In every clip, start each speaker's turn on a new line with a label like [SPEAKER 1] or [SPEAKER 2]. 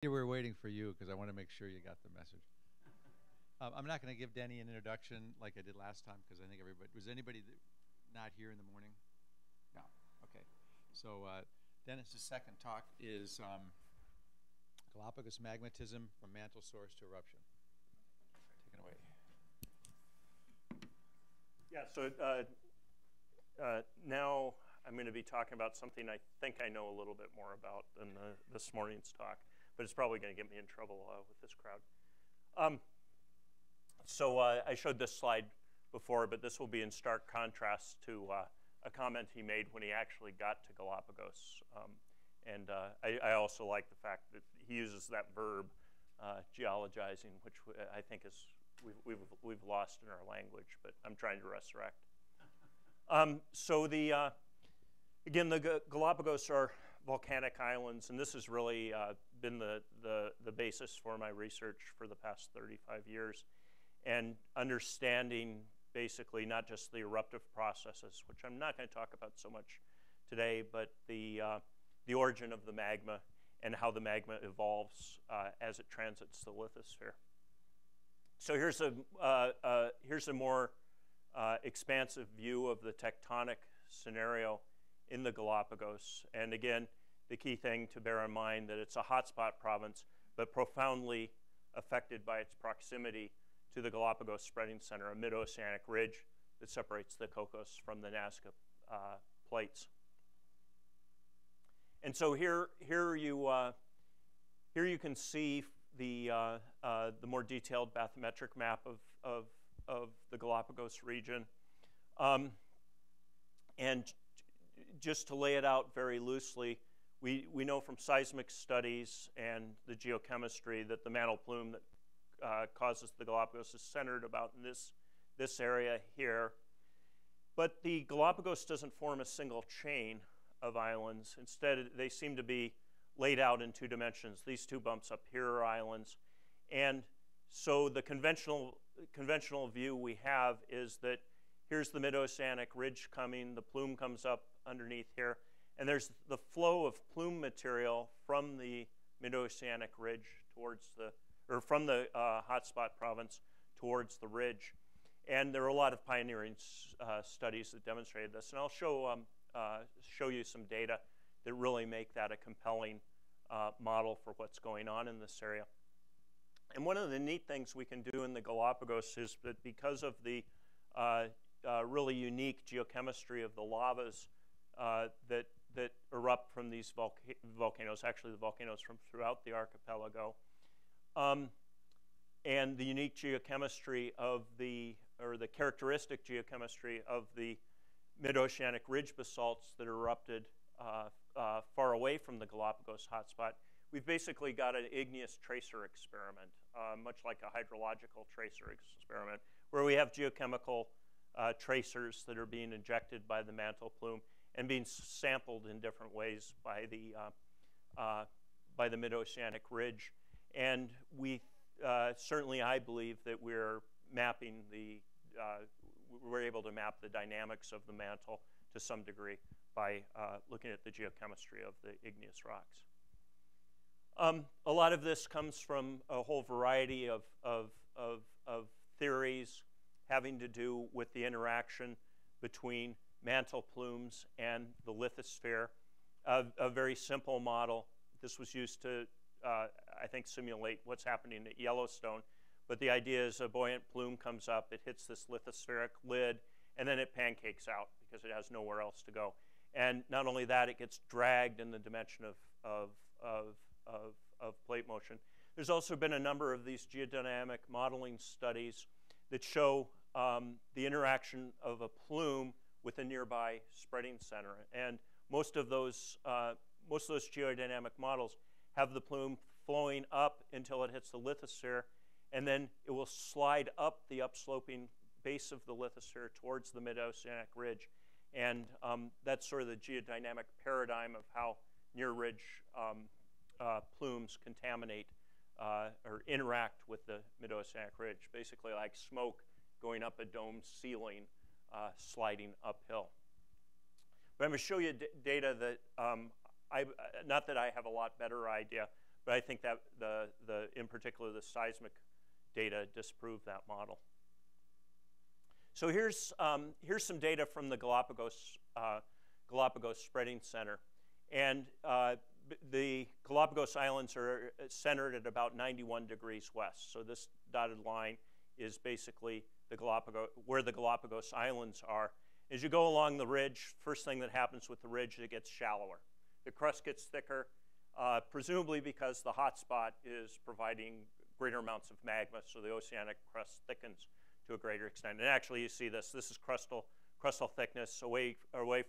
[SPEAKER 1] We were waiting for you because I want to make sure you got the message. I'm not going to give Denny an introduction like I did last time because I think everybody, was anybody not here in the morning? No, okay. So Dennis's second talk is Galapagos magmatism from mantle source to eruption. Take it away.
[SPEAKER 2] Yeah, so now I'm going to be talking about something I think I know a little bit more about than this morning's talk, but it's probably going to get me in trouble with this crowd. So I showed this slide before, but this will be in stark contrast to a comment he made when he actually got to Galapagos. I also like the fact that he uses that verb, geologizing, which I think is we've lost in our language, but I'm trying to resurrect. So again, the Galapagos are volcanic islands, and this has really been the basis for my research for the past 35 years, and understanding basically not just the eruptive processes, which I'm not going to talk about so much today, but the origin of the magma and how the magma evolves as it transits the lithosphere. So here's a more expansive view of the tectonic scenario in the Galapagos. And again, the key thing to bear in mind that it's a hotspot province, but profoundly affected by its proximity to the Galapagos spreading center, a mid-oceanic ridge that separates the Cocos from the Nazca plates. And so here you can see the more detailed bathymetric map of the Galapagos region. And just to lay it out very loosely, we know from seismic studies and the geochemistry that the mantle plume that causes the Galapagos is centered about in this area here. But the Galapagos doesn't form a single chain of islands. Instead, they seem to be laid out in two dimensions. These two bumps up here are islands. And so the conventional view we have is that here's the mid-oceanic ridge coming, the plume comes up underneath here, and there's the flow of plume material from the mid-oceanic ridge towards from the hotspot province towards the ridge. And there are a lot of pioneering studies that demonstrated this. And I'll show you some data that really make that a compelling model for what's going on in this area. And one of the neat things we can do in the Galapagos is that because of the really unique geochemistry of the lavas that erupt from these volcanoes, actually the volcanoes from throughout the archipelago, and the unique geochemistry of the characteristic geochemistry of the mid-oceanic ridge basalts that erupted far away from the Galapagos hotspot, we've basically got an igneous tracer experiment, much like a hydrological tracer experiment, where we have geochemical tracers that are being injected by the mantle plume and being sampled in different ways by the mid-oceanic ridge. And we certainly, I believe that we're able to map the dynamics of the mantle to some degree by looking at the geochemistry of the igneous rocks. A lot of this comes from a whole variety of theories having to do with the interaction between mantle plumes and the lithosphere. A very simple model. This was used to, I think, simulate what's happening at Yellowstone. But the idea is a buoyant plume comes up, it hits this lithospheric lid, and then it pancakes out because it has nowhere else to go. And not only that, it gets dragged in the dimension of plate motion. There's also been a number of these geodynamic modeling studies that show the interaction of a plume with a nearby spreading center. And most of those geodynamic models have the plume flowing up until it hits the lithosphere, and then it will slide up the upsloping base of the lithosphere towards the mid-oceanic ridge. And that's sort of the geodynamic paradigm of how near-ridge plumes contaminate or interact with the mid-oceanic ridge, basically like smoke going up a dome ceiling, sliding uphill. But I'm going to show you data that, not that I have a lot better idea, But I think that in particular the seismic data disprove that model. So here's some data from the Galapagos Spreading Center, and the Galapagos Islands are centered at about 91 degrees west. So this dotted line is basically where the Galapagos Islands are. As you go along the ridge, first thing that happens with the ridge, it gets shallower. The crust gets thicker, presumably because the hotspot is providing greater amounts of magma, so the oceanic crust thickens to a greater extent. And actually, you see this. This is crustal thickness away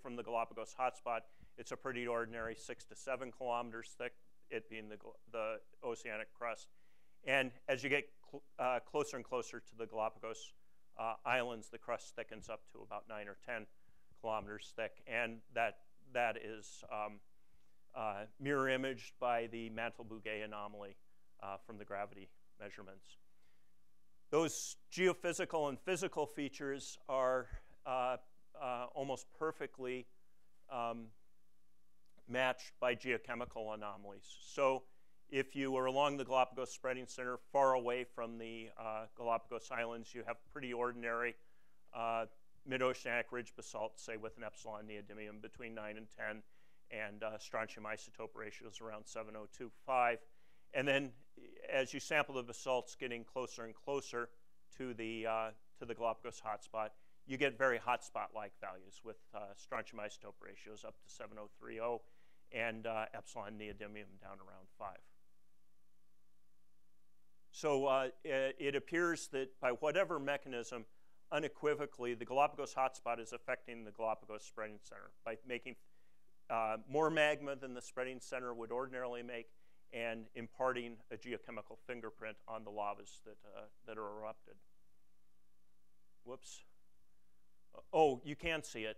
[SPEAKER 2] from the Galapagos hotspot. It's a pretty ordinary 6 to 7 kilometers thick, it being the oceanic crust. And as you get closer and closer to the Galapagos Islands, the crust thickens up to about 9 or 10 kilometers thick, and that is mirror imaged by the Mantle anomaly from the gravity measurements. Those geophysical and physical features are almost perfectly matched by geochemical anomalies. So if you were along the Galapagos Spreading Center, far away from the Galapagos Islands, you have pretty ordinary mid-oceanic ridge basalt, say with an epsilon neodymium between 9 and 10, and strontium isotope ratios around 7.025. And then as you sample the basalts getting closer and closer to the Galapagos hotspot, you get very hotspot-like values with strontium isotope ratios up to 7.030 and epsilon neodymium down around 5. So it appears that by whatever mechanism, unequivocally, the Galapagos hotspot is affecting the Galapagos Spreading Center by making more magma than the spreading center would ordinarily make, and imparting a geochemical fingerprint on the lavas that are erupted. Whoops. Oh, you can see it.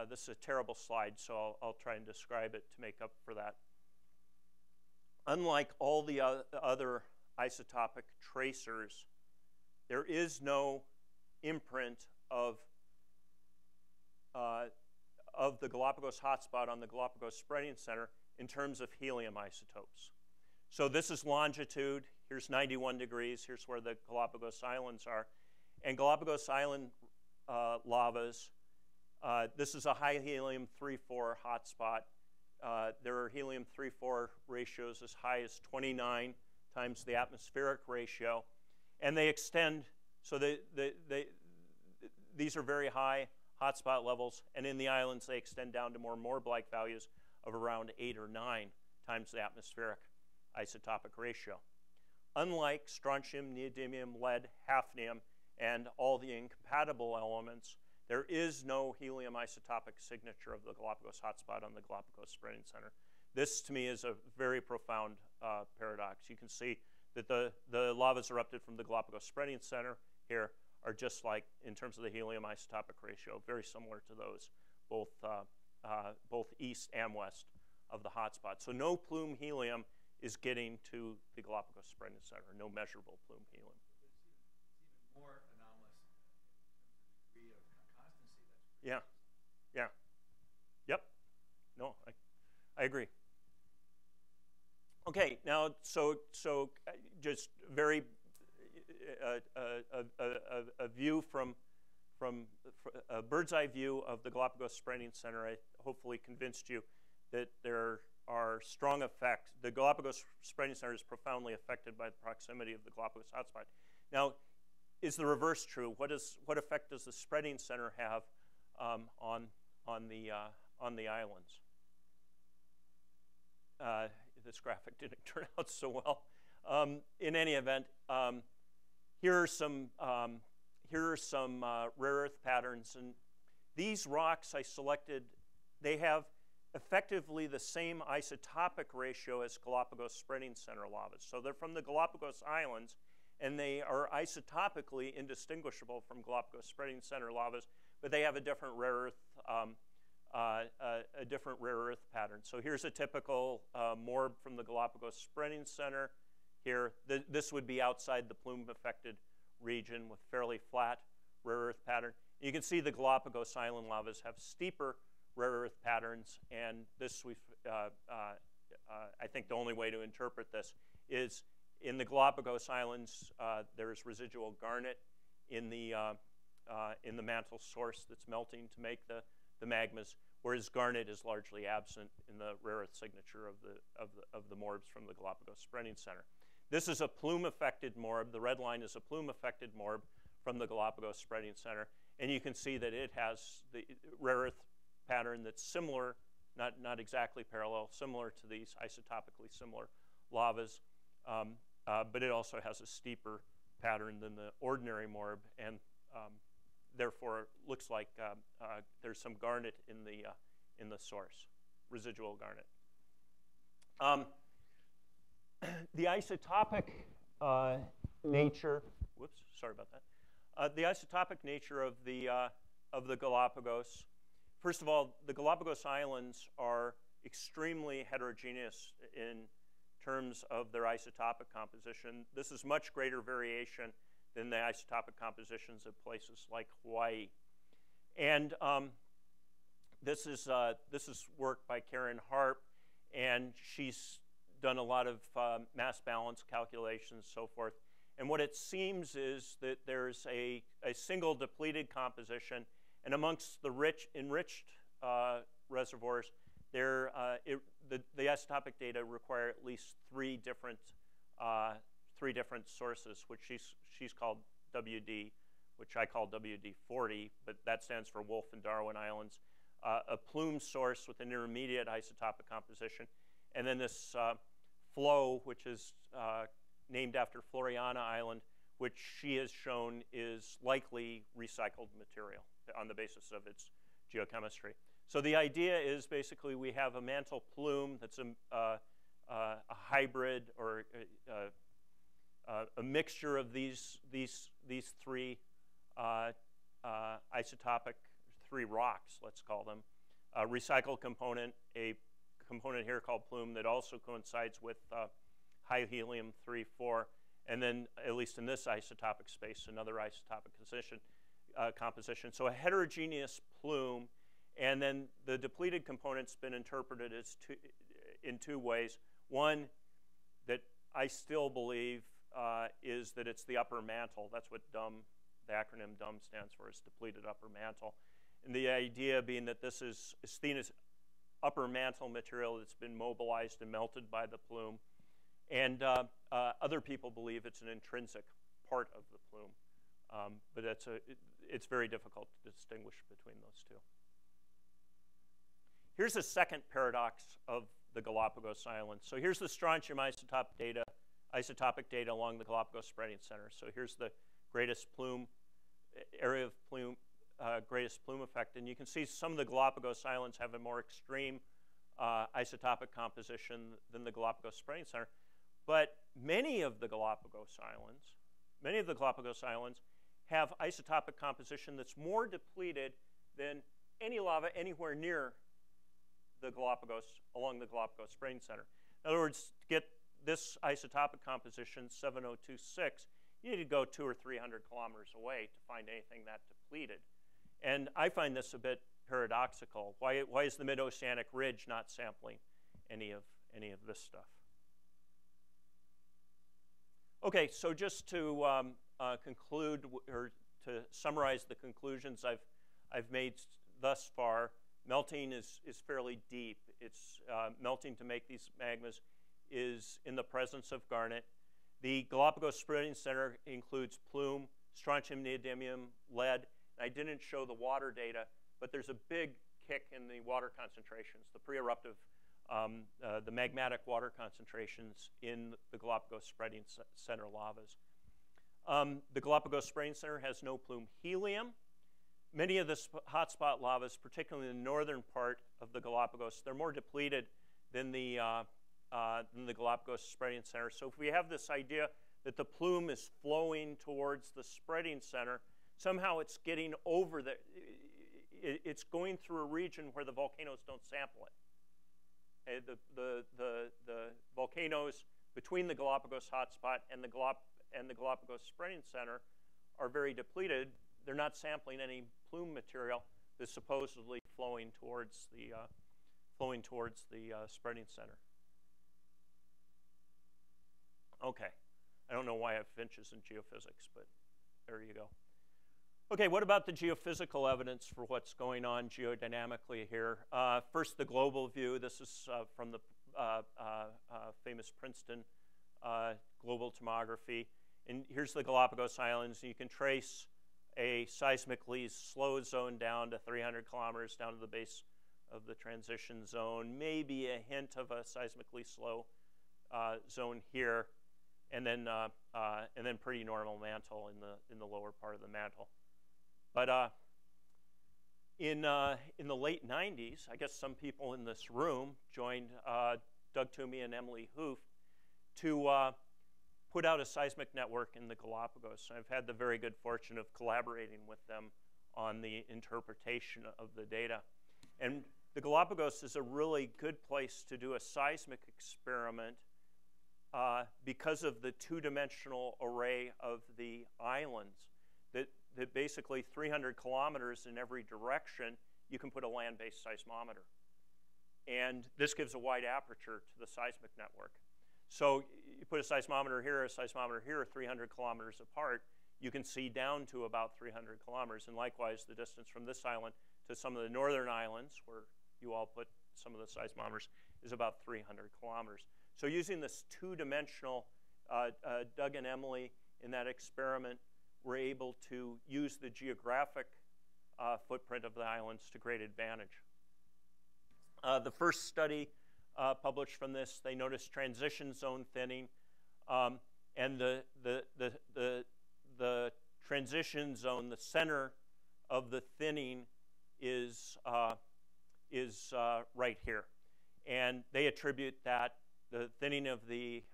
[SPEAKER 2] This is a terrible slide, so I'll try and describe it to make up for that. Unlike all the other isotopic tracers, there is no imprint of the Galapagos hotspot on the Galapagos Spreading Center in terms of helium isotopes. So this is longitude. Here's 91 degrees. Here's where the Galapagos Islands are. And Galapagos Island lavas, this is a high helium 3,4 hotspot. There are helium 3,4 ratios as high as 29 times the atmospheric ratio. And they extend, so these are very high hotspot levels. And in the islands, they extend down to more Moore-like values of around 8 or 9 times the atmospheric isotopic ratio. Unlike strontium, neodymium, lead, hafnium, and all the incompatible elements, there is no helium isotopic signature of the Galapagos hotspot on the Galapagos Spreading Center. This, to me, is a very profound paradox. You can see that the lavas erupted from the Galapagos Spreading Center here are just like, in terms of the helium isotopic ratio, very similar to those, both east and west of the hotspot. So no plume helium is getting to the Galapagos Spreading Center, no measurable plume helium.
[SPEAKER 1] It's even more anomalous in terms of degree of constancy.
[SPEAKER 2] Yeah, yeah, yep. No, I agree. Okay, now so just very a view from a bird's eye view of the Galapagos Spreading Center. I hopefully convinced you that there are strong effects. The Galapagos Spreading Center is profoundly affected by the proximity of the Galapagos hotspot. Now, is the reverse true? What effect does the spreading center have on the islands? This graphic didn't turn out so well. In any event, here are some rare earth patterns, and these rocks I selected, they have effectively the same isotopic ratio as Galapagos Spreading Center lavas. So they're from the Galapagos Islands, and they are isotopically indistinguishable from Galapagos Spreading Center lavas, but they have a different rare earth pattern. So here's a typical morb from the Galapagos Spreading Center. Here, this would be outside the plume-affected region with fairly flat rare earth pattern. You can see the Galapagos Island lavas have steeper rare earth patterns, and this we've I think the only way to interpret this is in the Galapagos Islands, there's residual garnet in the mantle source that's melting to make the magmas, whereas garnet is largely absent in the rare earth signature of the morbs from the Galapagos Spreading Center. This is a plume-affected morb. The red line is a plume-affected morb from the Galapagos Spreading Center, and you can see that it has the rare earth pattern that's similar, not exactly parallel, similar to these isotopically similar lavas, but it also has a steeper pattern than the ordinary morb, and therefore looks like there's some garnet in the source, residual garnet. The isotopic nature. Whoops, sorry about that. The isotopic nature of the Galapagos. First of all, the Galapagos Islands are extremely heterogeneous in terms of their isotopic composition. This is much greater variation than the isotopic compositions of places like Hawaii. And this is work by Karen Harp, and she's done a lot of mass balance calculations, so forth. And what it seems is that there's a single depleted composition, and amongst the enriched reservoirs, the isotopic data require at least three different sources, which she's called WD, which I call WD40, but that stands for Wolf and Darwin Islands, a plume source with an intermediate isotopic composition, and then this flow, which is named after Floriana Island, which she has shown is likely recycled material on the basis of its geochemistry. So the idea is basically we have a mantle plume that's a hybrid or a mixture of these three isotopic, three rocks, let's call them. A recycled component, a component here called plume that also coincides with high helium 3-4, and then, at least in this isotopic space, another isotopic composition. So a heterogeneous plume, and then the depleted component's been interpreted as in two ways. One that I still believe is that it's the upper mantle. That's what DUM, the acronym DUM stands for, is depleted upper mantle. And the idea being that this is asthena's upper mantle material that's been mobilized and melted by the plume. And other people believe it's an intrinsic part of the plume. But it's very difficult to distinguish between those two. Here's a second paradox of the Galapagos Islands. So here's the strontium isotopic data along the Galapagos Spreading Center. So here's the greatest plume, area of plume, greatest plume effect. And you can see some of the Galapagos Islands have a more extreme isotopic composition than the Galapagos Spreading Center. But many of the Galapagos Islands have isotopic composition that's more depleted than any lava anywhere near the Galapagos, along the Galapagos Spreading Center. In other words, to get this isotopic composition, 7026, you need to go 200 or 300 kilometers away to find anything that depleted. And I find this a bit paradoxical. Why is the mid-oceanic ridge not sampling any of this stuff? Okay, so just to conclude, or to summarize the conclusions I've made thus far, melting is fairly deep. It's melting to make these magmas is in the presence of garnet. The Galapagos Spreading Center includes plume, strontium, neodymium, lead. I didn't show the water data, but there's a big kick in the water concentrations, the pre-eruptive, the magmatic water concentrations in the Galapagos Spreading Center lavas. The Galapagos Spreading Center has no plume helium. Many of the hotspot lavas, particularly in the northern part of the Galapagos, they're more depleted than the Galapagos Spreading Center. So if we have this idea that the plume is flowing towards the spreading center, somehow it's getting over it's going through a region where the volcanoes don't sample it. Okay, the volcanoes between the Galapagos hotspot and the Galapagos Spreading Center are very depleted. They're not sampling any plume material that's supposedly flowing towards the spreading center. Okay. I don't know why I have finches in geophysics, but there you go. Okay, what about the geophysical evidence for what's going on geodynamically here? First, the global view. This is from the famous Princeton global tomography. And here's the Galapagos Islands. You can trace a seismically slow zone down to 300 kilometers down to the base of the transition zone, maybe a hint of a seismically slow zone here, and then pretty normal mantle in the lower part of the mantle. But in the late 90s, I guess some people in this room joined Doug Toomey and Emily Hoof to put out a seismic network in the Galapagos. I've had the very good fortune of collaborating with them on the interpretation of the data. And the Galapagos is a really good place to do a seismic experiment because of the two-dimensional array of the islands. That basically 300 kilometers in every direction, you can put a land-based seismometer. And this gives a wide aperture to the seismic network. So you put a seismometer here, 300 kilometers apart, you can see down to about 300 kilometers. And likewise, the distance from this island to some of the northern islands, where you all put some of the seismometers, is about 300 kilometers. So using this two-dimensional, Doug and Emily in that experiment were able to use the geographic footprint of the islands to great advantage. The first study published from this, they noticed transition zone thinning, and the transition zone, the center of the thinning, is right here, and they attribute that the thinning of the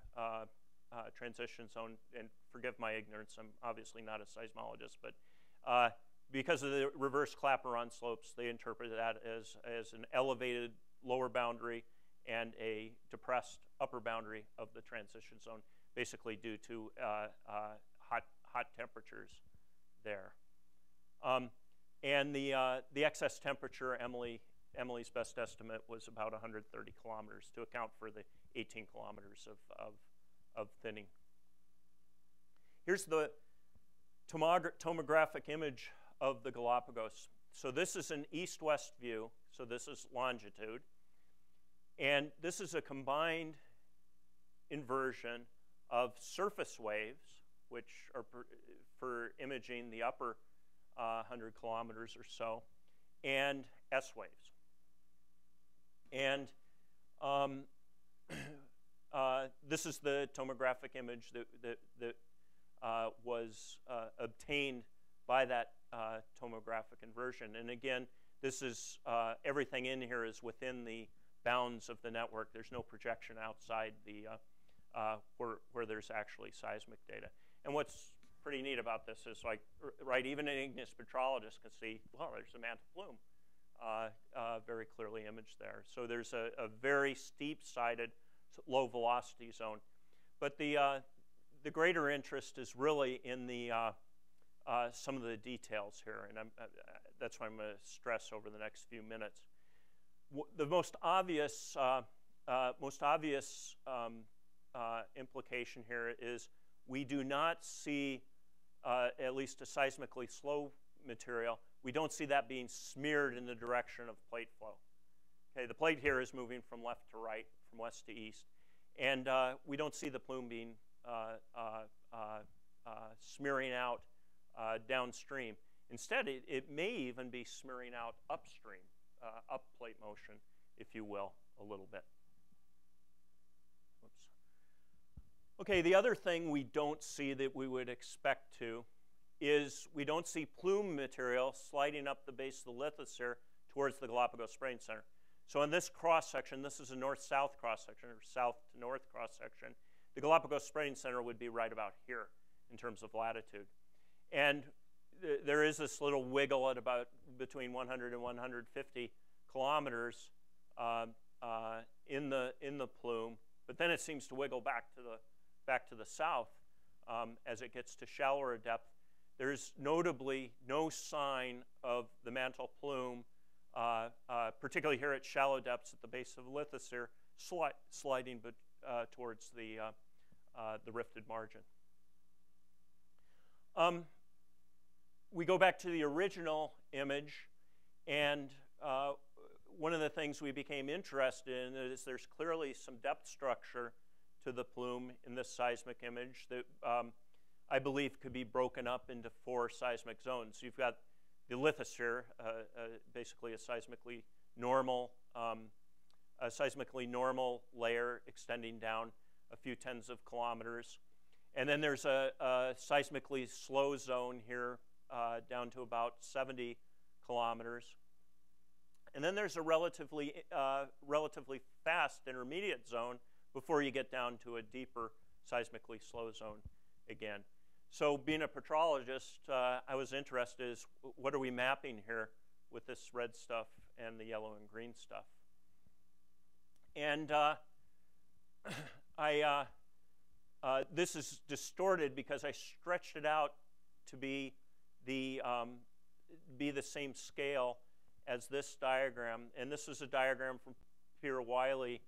[SPEAKER 2] transition zone, and forgive my ignorance, I'm obviously not a seismologist, but because of the reverse Clapeyron slopes, they interpret that as an elevated lower boundary and a depressed upper boundary of the transition zone, basically due to hot temperatures there. And the excess temperature, Emily's best estimate was about 130 kilometers to account for the 18 kilometers of thinning. Here's the tomographic image of the Galapagos. So this is an east-west view, so this is longitude. And this is a combined inversion of surface waves, which are for imaging the upper 100 kilometers or so, and S waves. And this is the tomographic image that was obtained by that tomographic inversion. And again, this is everything in here is within the bounds of the network. There's no projection outside the where there's actually seismic data. And what's pretty neat about this is, like, right, even an igneous petrologist can see, well, there's a mantle plume very clearly imaged there. So there's a very steep-sided, low velocity zone. But the greater interest is really in the some of the details here, and that's what I'm going to stress over the next few minutes. The most obvious implication here is we do not see, at least a seismically slow material, we don't see that being smeared in the direction of plate flow. Okay, the plate here is moving from left to right, from west to east, and we don't see the plume being smearing out downstream. Instead, it may even be smearing out upstream, up plate motion, if you will, a little bit. Oops. Okay, the other thing we don't see that we would expect to is we don't see plume material sliding up the base of the lithosphere towards the Galapagos Sprinter Center. So in this cross-section, this is a north-south cross-section, or south-to-north cross-section. The Galapagos Sprinter Center would be right about here in terms of latitude. And there is this little wiggle at about between 100 and 150 kilometers in the plume, but then it seems to wiggle back to the south as it gets to shallower depth. There's notably no sign of the mantle plume, particularly here at shallow depths at the base of the lithosphere, sliding towards the the rifted margin. We go back to the original image, and one of the things we became interested in is there's clearly some depth structure to the plume in this seismic image that I believe could be broken up into 4 seismic zones. You've got the lithosphere, basically a seismically normal layer extending down a few tens of kilometers. And then there's a seismically slow zone here down to about 70 kilometers. And then there's a relatively fast intermediate zone before you get down to a deeper seismically slow zone again. So being a petrologist, I was interested in what are we mapping here with this red stuff and the yellow and green stuff. And this is distorted because I stretched it out to be the same scale as this diagram. And this is a diagram from Peter Wiley,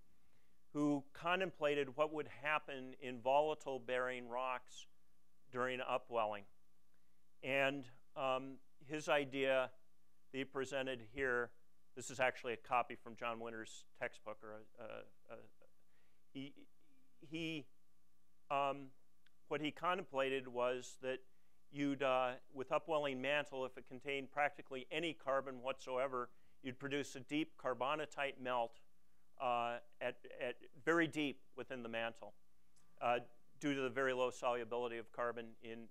[SPEAKER 2] who contemplated what would happen in volatile-bearing rocks during upwelling. And his idea that he presented here, this is actually a copy from John Winter's textbook. What he contemplated was that you'd, with upwelling mantle, if it contained practically any carbon whatsoever, you'd produce a deep carbonatite melt at very deep within the mantle due to the very low solubility of carbon in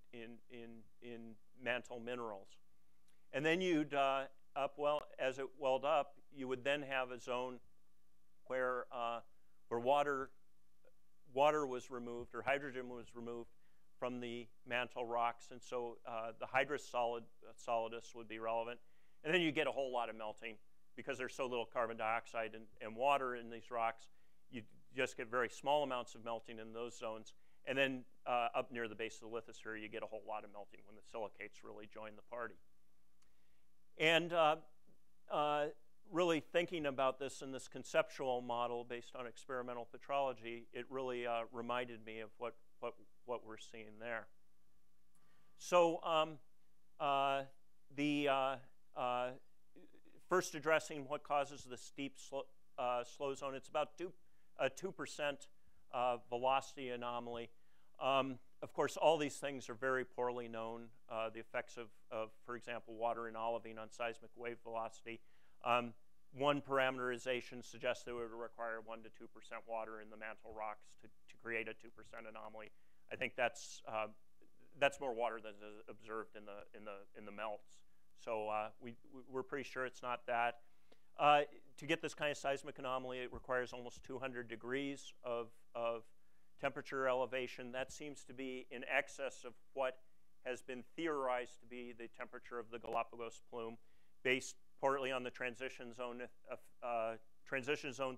[SPEAKER 2] mantle minerals. And then you'd, as it welled up, you would then have a zone where water was removed, or hydrogen was removed from the mantle rocks, and so the hydrous solidus would be relevant. And then you get a whole lot of melting because there's so little carbon dioxide and water in these rocks. You just get very small amounts of melting in those zones. And then up near the base of the lithosphere, you get a whole lot of melting when the silicates really join the party. And really thinking about this in this conceptual model based on experimental petrology, it really reminded me of what we're seeing there. So first addressing what causes the steep slow zone, it's about 2% velocity anomaly. Of course, all these things are very poorly known. The effects of, for example, water and olivine on seismic wave velocity. One parameterization suggests that it would require 1 to 2% water in the mantle rocks to create a 2% anomaly. I think that's more water than is observed in the melts. So we're pretty sure it's not that. To get this kind of seismic anomaly, it requires almost 200 degrees of temperature elevation. That seems to be in excess of what has been theorized to be the temperature of the Galapagos plume, based partly on the transition zone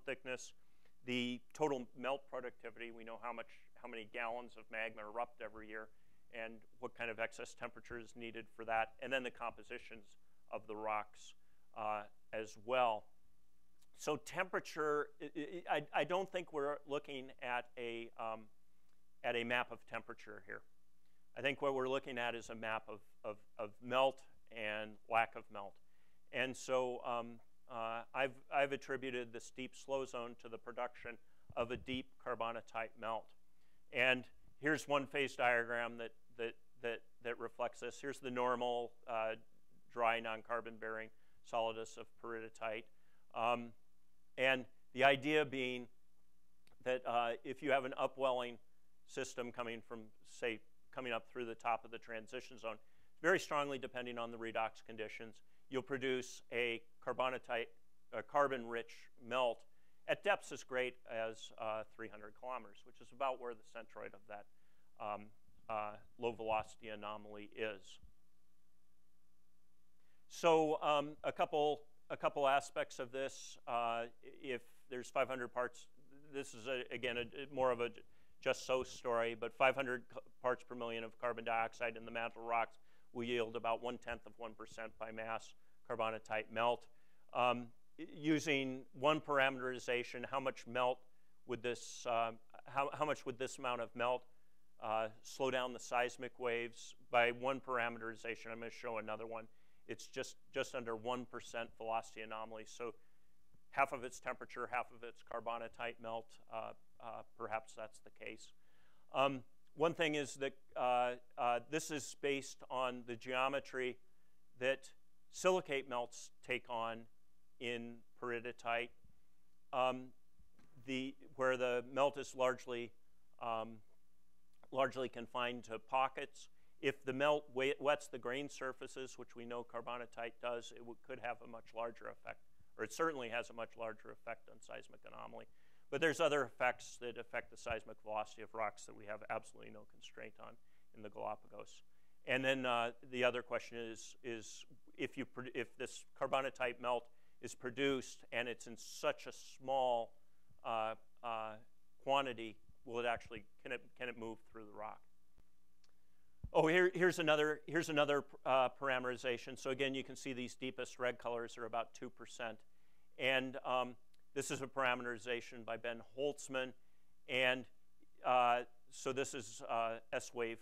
[SPEAKER 2] thickness, the total melt productivity. We know how many gallons of magma erupt every year, and what kind of excess temperature is needed for that, and then the compositions of the rocks as well. So temperature, I don't think we're looking at a map of temperature here. I think what we're looking at is a map of melt and lack of melt. And so I've attributed the steep slow zone to the production of a deep carbonatite melt. And here's one phase diagram that reflects this. Here's the normal dry non-carbon bearing solidus of peridotite. And the idea being that if you have an upwelling system coming from, say, coming up through the top of the transition zone, very strongly depending on the redox conditions, you'll produce a carbonatite, a carbon-rich melt at depths as great as 300 kilometers, which is about where the centroid of that low-velocity anomaly is. So a couple aspects of this. If there's 500 parts, this is again more of a just so story, but 500 parts per million of carbon dioxide in the mantle rocks will yield about 1/10 of 1% by mass carbonatite melt. Using one parameterization, how much melt would this, how much would this amount of melt slow down the seismic waves by one parameterization? I'm going to show another one. It's just under 1% velocity anomaly. So half of its temperature, half of its carbonatite melt. Perhaps that's the case. One thing is that this is based on the geometry that silicate melts take on in peridotite, where the melt is largely confined to pockets. If the melt wets the grain surfaces, which we know carbonatite does, it could have a much larger effect, or it certainly has a much larger effect on seismic anomaly. But there's other effects that affect the seismic velocity of rocks that we have absolutely no constraint on in the Galapagos. And then the other question is if this carbonatite melt is produced and it's in such a small quantity, will it actually, can it move through the rock? Oh, here's another parameterization. So again, you can see these deepest red colors are about 2%. And this is a parameterization by Ben Holtzman. And so this is S-wave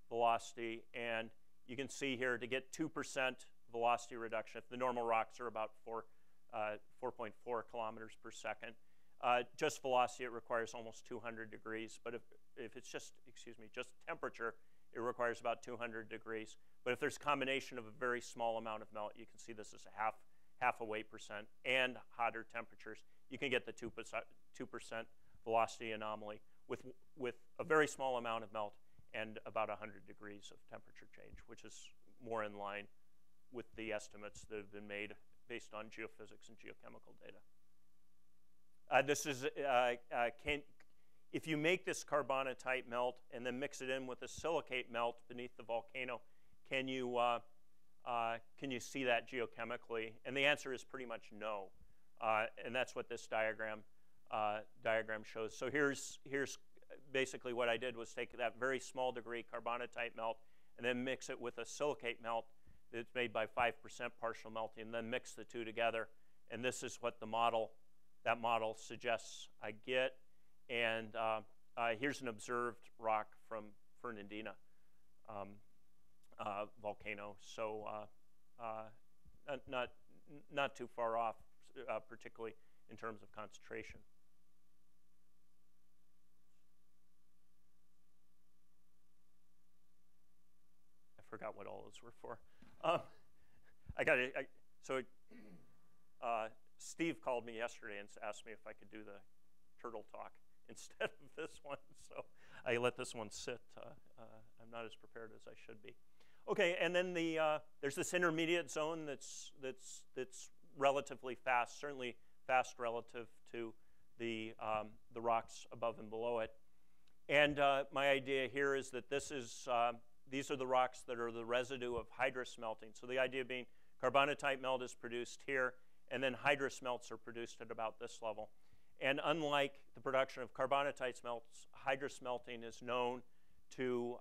[SPEAKER 2] velocity. And you can see here to get 2% velocity reduction, if the normal rocks are about 4.4 kilometers per second, just velocity, it requires almost 200 degrees. But if it's just temperature, it requires about 200 degrees. But if there's a combination of a very small amount of melt, you can see this is half a weight percent, and hotter temperatures, you can get the 2% velocity anomaly with a very small amount of melt and about 100 degrees of temperature change, which is more in line with the estimates that have been made based on geophysics and geochemical data. This is, if you make this carbonatite melt and then mix it in with a silicate melt beneath the volcano, can you see that geochemically? And the answer is pretty much no. And that's what this diagram shows. So here's basically what I did was take that very small degree carbonatite melt and then mix it with a silicate melt that's made by 5% partial melting, and then mix the two together. And this is what that model suggests I get. And here's an observed rock from Fernandina volcano. So not too far off, particularly in terms of concentration. I forgot what all those were for. Steve called me yesterday and asked me if I could do the turtle talk instead of this one, so I let this one sit. I'm not as prepared as I should be. Okay, and then there's this intermediate zone that's relatively fast, certainly fast relative to the rocks above and below it. And my idea here is that these are the rocks that are the residue of hydrous melting. So the idea being carbonatite melt is produced here, and then hydrous melts are produced at about this level. And unlike the production of carbonatite melts, hydrous melting is known to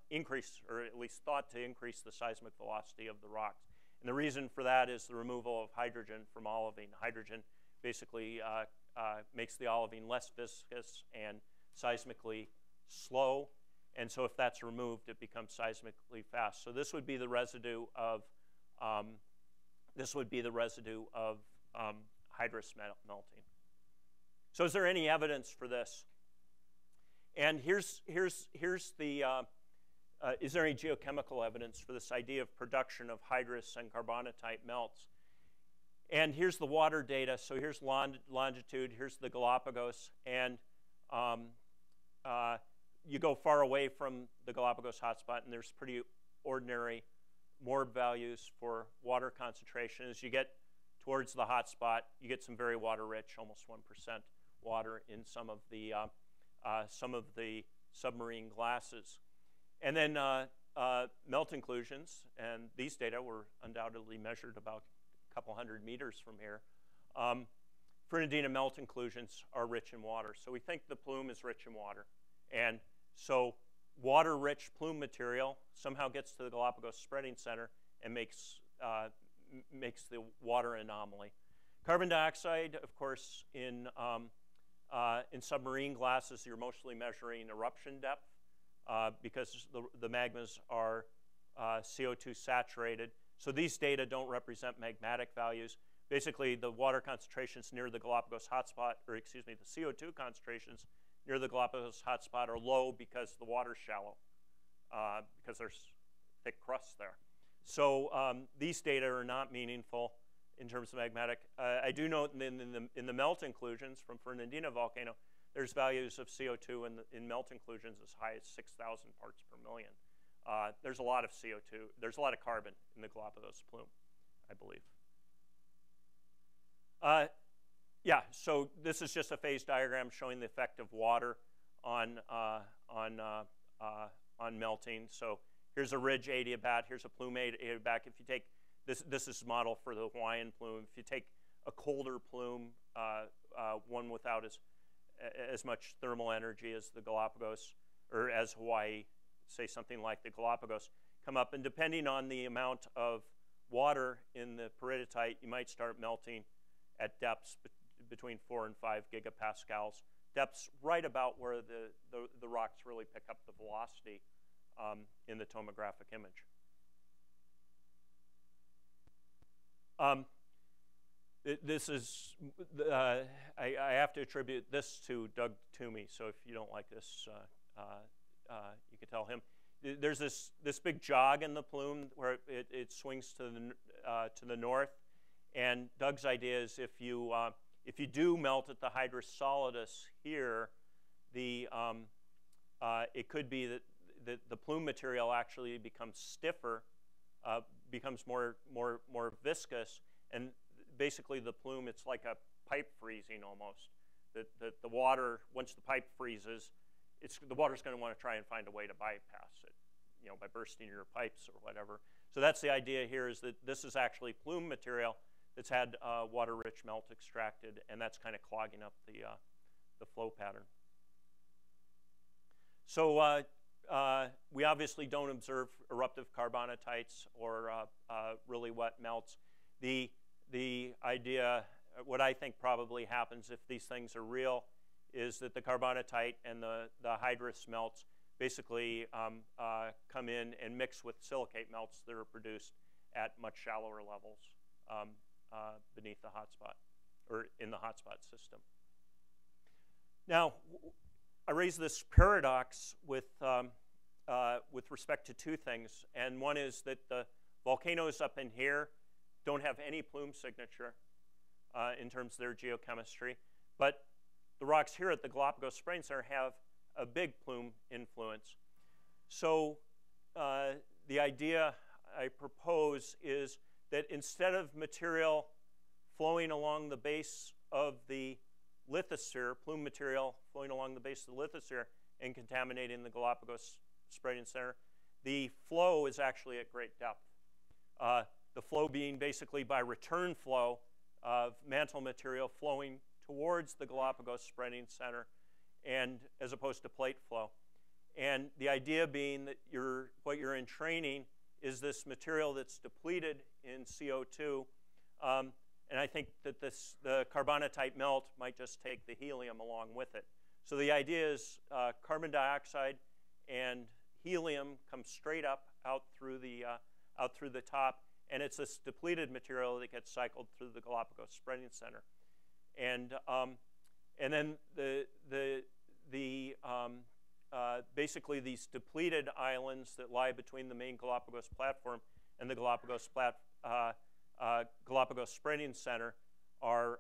[SPEAKER 2] increase, or at least thought to increase, the seismic velocity of the rocks. And the reason for that is the removal of hydrogen from olivine. Hydrogen basically makes the olivine less viscous and seismically slow. And so if that's removed, it becomes seismically fast. So this would be the residue of hydrous melting. So is there any evidence for this? And here's the, is there any geochemical evidence for this idea of production of hydrous and carbonatite melts? And here's the water data. So here's longitude, here's the Galapagos, and you go far away from the Galapagos hotspot, and there's pretty ordinary Morb values for water concentration. As you get towards the hotspot, you get some very water-rich, almost 1% water in some of the submarine glasses. And then melt inclusions, and these data were undoubtedly measured about a couple hundred meters from here. Fernandina melt inclusions are rich in water, so we think the plume is rich in water. And so water-rich plume material somehow gets to the Galapagos spreading center and makes the water anomaly. Carbon dioxide, of course, in In submarine glasses, you're mostly measuring eruption depth because the magmas are CO2 saturated. So these data don't represent magmatic values. Basically, the water concentrations near the Galapagos hotspot, or excuse me, the CO2 concentrations near the Galapagos hotspot are low because the water's shallow, because there's thick crust there. So these data are not meaningful in terms of magmatic. I do note in the melt inclusions from Fernandina volcano, there's values of CO2 in melt inclusions as high as 6,000 parts per million. There's a lot of CO2. There's a lot of carbon in the Galapagos plume, I believe. Yeah, so this is just a phase diagram showing the effect of water on melting. So here's a ridge adiabat. Here's a plume adiabat. If you take this is model for the Hawaiian plume. If you take a colder plume, one without as much thermal energy as the Galapagos, or as Hawaii, say something like the Galapagos, come up, and depending on the amount of water in the peridotite, you might start melting at depths between 4 and 5 gigapascals, depths right about where the rocks really pick up the velocity in the tomographic image. This is, I have to attribute this to Doug Toomey, so if you don't like this, you can tell him. There's this big jog in the plume where it swings to the north, and Doug's idea is if you do melt at the hydrous solidus here, it could be that the plume material actually becomes stiffer, becomes more viscous, and basically the plume, it's like a pipe freezing almost. The water, once the pipe freezes, the water's going to want to try and find a way to bypass it, by bursting your pipes or whatever. So that's the idea here, is that this is actually plume material that's had water-rich melt extracted, and that's kind of clogging up the flow pattern. So we obviously don't observe eruptive carbonatites or really wet melts. The idea, what I think probably happens if these things are real, is that the carbonatite and the hydrous melts basically come in and mix with silicate melts that are produced at much shallower levels beneath the hotspot, or in the hotspot system. Now, I raise this paradox with respect to two things, and one is that the volcanoes up in here don't have any plume signature in terms of their geochemistry, but the rocks here at the Galapagos Sprinter Center have a big plume influence. So the idea I propose is that instead of material flowing along the base of the lithosphere, plume material flowing along the base of the lithosphere and contaminating the Galapagos Sprinter Center, the flow is actually at great depth. The flow being basically by return flow of mantle material flowing towards the Galapagos Spreading Center, and as opposed to plate flow. And the idea being that what you're entraining is this material that's depleted in CO2, and I think that the carbonatite melt might just take the helium along with it. So the idea is carbon dioxide and helium come straight up out through the top, and it's this depleted material that gets cycled through the Galapagos Spreading Center, and then basically these depleted islands that lie between the main Galapagos platform and the Galapagos Spreading Center are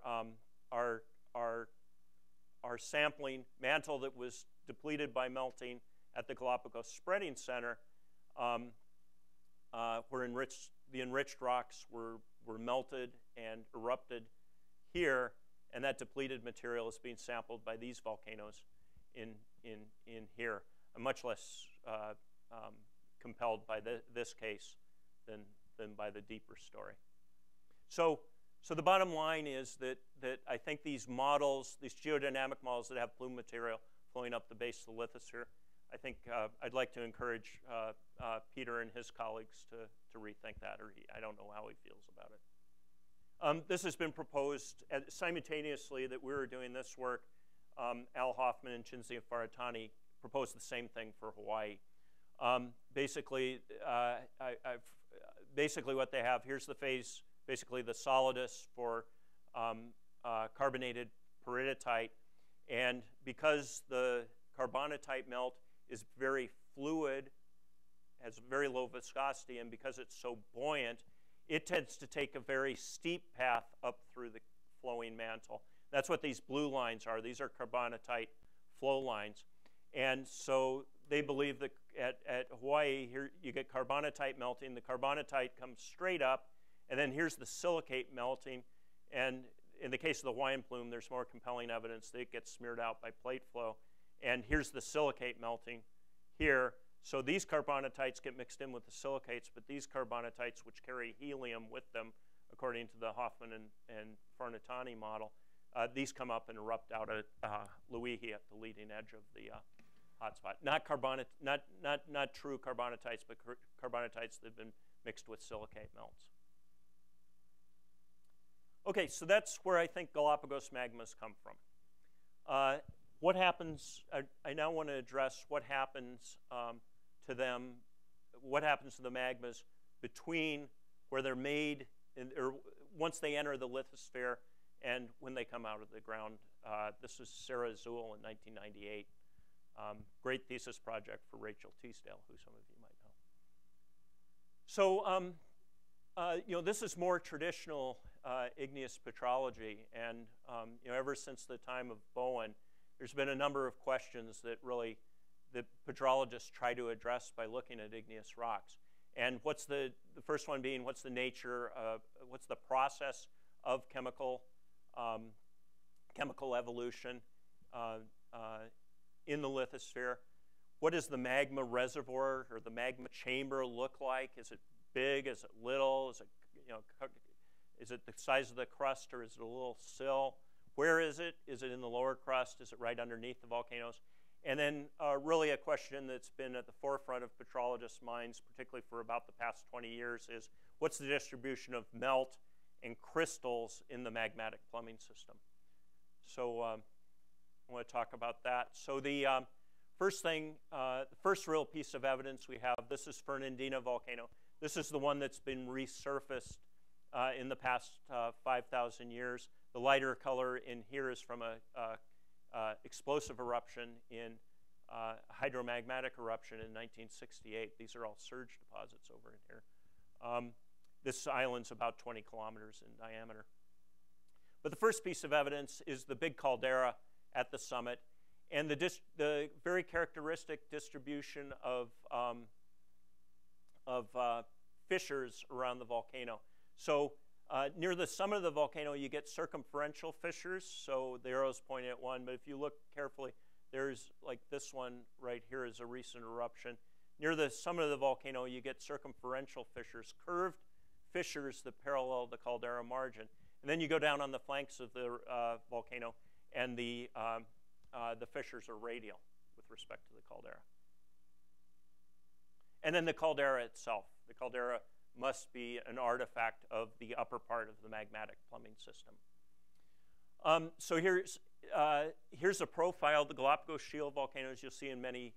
[SPEAKER 2] sampling mantle that was depleted by melting at the Galapagos Spreading Center, where the enriched rocks were melted and erupted here, and that depleted material is being sampled by these volcanoes in here. I'm much less compelled by this case than by the deeper story. So the bottom line is that I think these models, these geodynamic models that have plume material flowing up the base of the lithosphere, I think I'd like to encourage Peter and his colleagues to rethink that, or I don't know how he feels about it. This has been proposed simultaneously that we were doing this work. Al Hoffman and Cinzia Faratani proposed the same thing for Hawaii. Basically what they have, here's the phase, basically the solidus for carbonated peridotite. And because the carbonatite melt is very fluid, has very low viscosity, and because it's so buoyant, it tends to take a very steep path up through the flowing mantle. That's what these blue lines are. These are carbonatite flow lines. And so they believe that at Hawaii, here you get carbonatite melting. The carbonatite comes straight up, and then here's the silicate melting. And in the case of the Hawaiian plume, there's more compelling evidence that it gets smeared out by plate flow. And here's the silicate melting here. So these carbonatites get mixed in with the silicates, but these carbonatites, which carry helium with them, according to the Hoffman and Fernandina model, these come up and erupt out at Luihi at the leading edge of the hotspot. Not true carbonatites, but carbonatites that have been mixed with silicate melts. Okay, so that's where I think Galapagos magmas come from. What happens, I now want to address what happens to them, what happens to the magmas between where they're made, or once they enter the lithosphere and when they come out of the ground. This was Sarah Zuhl in 1998. Great thesis project for Rachel Teasdale, who some of you might know. So, this is more traditional igneous petrology, and ever since the time of Bowen, there's been a number of questions that really the petrologists try to address by looking at igneous rocks. And what's the first one being, what's the nature of, what's the process of chemical evolution in the lithosphere? What does the magma reservoir or the magma chamber look like? Is it big? Is it little? Is it, is it the size of the crust, or is it a little sill? Where is it? Is it in the lower crust? Is it right underneath the volcanoes? And then really a question that's been at the forefront of petrologists' minds, particularly for about the past 20 years, is what's the distribution of melt and crystals in the magmatic plumbing system? So I want to talk about that. So the first thing, the first real piece of evidence we have, this is Fernandina volcano. This is the one that's been resurfaced in the past 5,000 years. The lighter color in here is from a explosive eruption in hydromagmatic eruption in 1968. These are all surge deposits over in here. This island's about 20 kilometers in diameter. But the first piece of evidence is the big caldera at the summit, and the very characteristic distribution of fissures around the volcano. So near the summit of the volcano, you get circumferential fissures, so the arrows point at one, but if you look carefully, there's, like this one right here is a recent eruption. Near the summit of the volcano, you get circumferential fissures, curved fissures that parallel the caldera margin. And then you go down on the flanks of the volcano, and the fissures are radial with respect to the caldera. And then the caldera itself. The caldera must be an artifact of the upper part of the magmatic plumbing system. So here's a profile of the Galapagos shield volcanoes. You'll see in many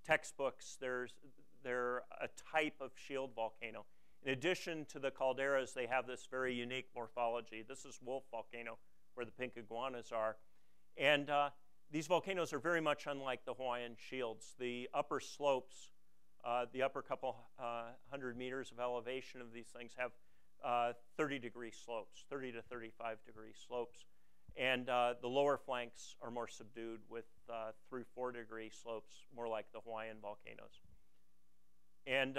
[SPEAKER 2] textbooks, they're a type of shield volcano. In addition to the calderas, they have this very unique morphology. This is Wolf Volcano, where the pink iguanas are. And these volcanoes are very much unlike the Hawaiian shields. The upper slopes, the upper couple hundred meters of elevation of these things have 30-degree slopes, 30 to 35-degree slopes. And the lower flanks are more subdued with 3-4-degree slopes, more like the Hawaiian volcanoes. And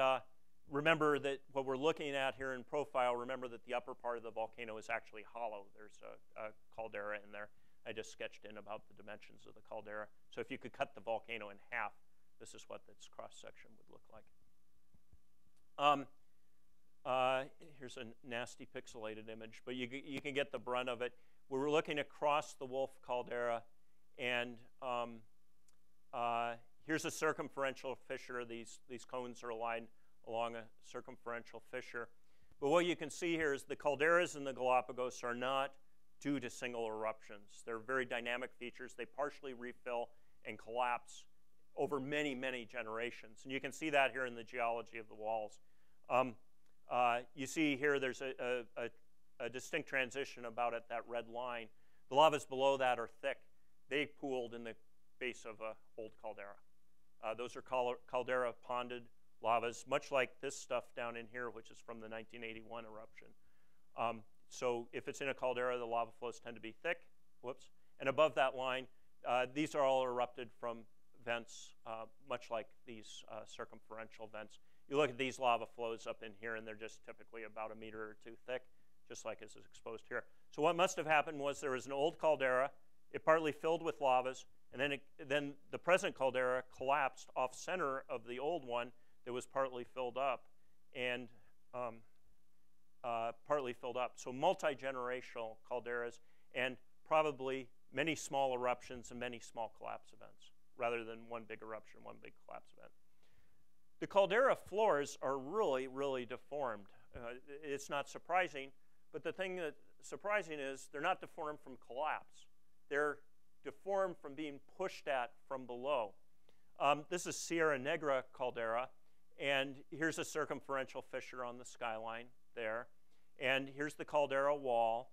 [SPEAKER 2] remember that what we're looking at here in profile, remember that the upper part of the volcano is actually hollow. There's a caldera in there. I just sketched in about the dimensions of the caldera. So if you could cut the volcano in half, this is what its cross-section would look like. Here's a nasty pixelated image, but you can get the brunt of it. We're looking across the Wolf caldera, and here's a circumferential fissure. These cones are aligned along a circumferential fissure. But what you can see here is the calderas in the Galapagos are not due to single eruptions. They're very dynamic features. They partially refill and collapse over many, many generations. And you can see that here in the geology of the walls. You see here there's a distinct transition about at that red line. The lavas below that are thick. They pooled in the base of an old caldera. Those are caldera ponded lavas, much like this stuff down in here, which is from the 1981 eruption. So if it's in a caldera, the lava flows tend to be thick. Whoops. And above that line, these are all erupted from vents, much like these circumferential vents. You look at these lava flows up in here, and they're just typically about 1 meter or 2 thick, just like is exposed here. So what must have happened was there was an old caldera. It partly filled with lavas, and then the present caldera collapsed off center of the old one that was partly filled up, and partly filled up. So multi-generational calderas, and probably many small eruptions and many small collapse events, rather than one big eruption, one big collapse event. The caldera floors are really, really deformed. It's not surprising, but the thing that's surprising is they're not deformed from collapse. They're deformed from being pushed at from below. This is Sierra Negra caldera, and here's a circumferential fissure on the skyline there. And here's the caldera wall,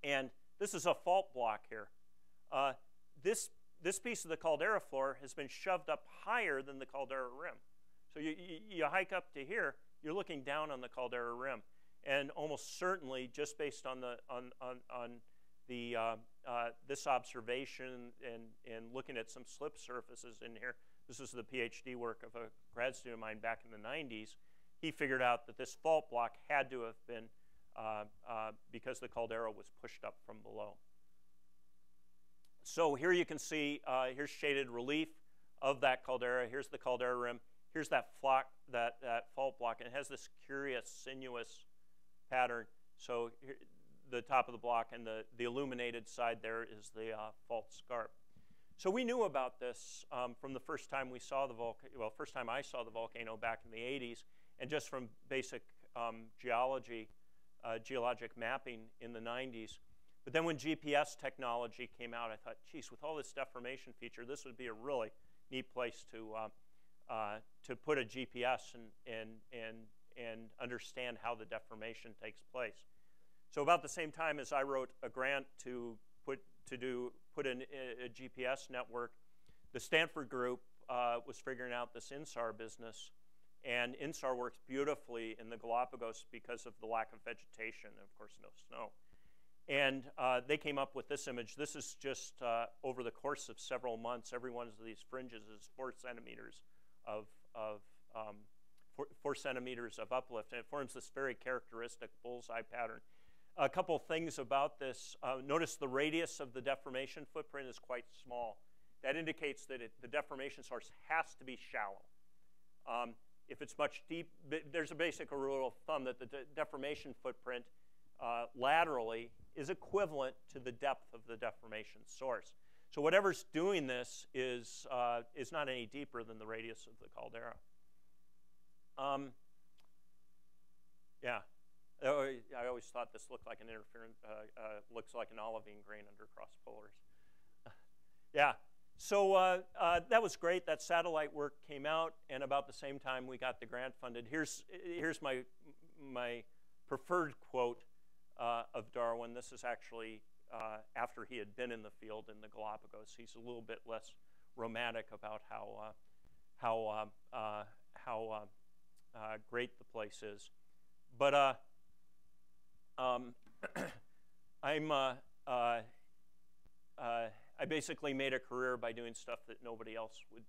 [SPEAKER 2] and this is a fault block here. This piece of the caldera floor has been shoved up higher than the caldera rim. So you hike up to here, you're looking down on the caldera rim, and almost certainly, just based on this observation and looking at some slip surfaces in here, this is the PhD work of a grad student of mine back in the 90s. He figured out that this fault block had to have been because the caldera was pushed up from below. So here you can see, here's shaded relief of that caldera. Here's the caldera rim. Here's that fault block, and it has this curious sinuous pattern. So here, the top of the block and the illuminated side there is the fault scarp. So we knew about this from the first time we saw the volcano, well, first time I saw the volcano back in the 80s, and just from basic geologic mapping in the 90s. But then when GPS technology came out, I thought, geez, with all this deformation feature, this would be a really neat place to put a GPS and understand how the deformation takes place. So about the same time as I wrote a grant to put in a GPS network, the Stanford group was figuring out this InSAR business, and InSAR works beautifully in the Galapagos because of the lack of vegetation and, of course, no snow. And they came up with this image. This is just over the course of several months. Every one of these fringes is 4 centimeters of 4 centimeters of uplift, and it forms this very characteristic bullseye pattern. A couple things about this. Notice the radius of the deformation footprint is quite small. That indicates that the deformation source has to be shallow. If it's much deep, there's a basic rule of thumb that the deformation footprint laterally is equivalent to the depth of the deformation source. So whatever's doing this is not any deeper than the radius of the caldera. Yeah, I always thought this looked like an interference, looks like an olivine grain under cross polars. Yeah, so that was great. That satellite work came out, and about the same time we got the grant funded. Here's my preferred quote of Darwin. This is actually after he had been in the field in the Galapagos. He's a little bit less romantic about how great the place is. But I basically made a career by doing stuff that nobody else would.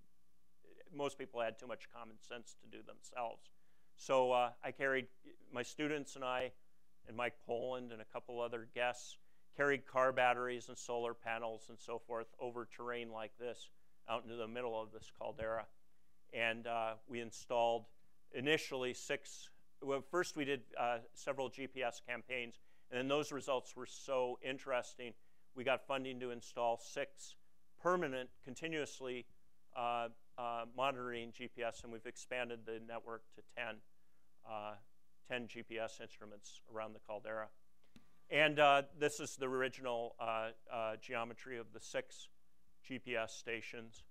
[SPEAKER 2] Most people had too much common sense to do themselves. So I carried, my students and I, and Mike Poland and a couple other guests, carried car batteries and solar panels and so forth over terrain like this out into the middle of this caldera. And we installed initially 6, well, first we did several GPS campaigns, and then those results were so interesting, we got funding to install 6 permanent, continuously monitoring GPS, and we've expanded the network to 10 GPS instruments around the caldera. And this is the original geometry of the 6 GPS stations.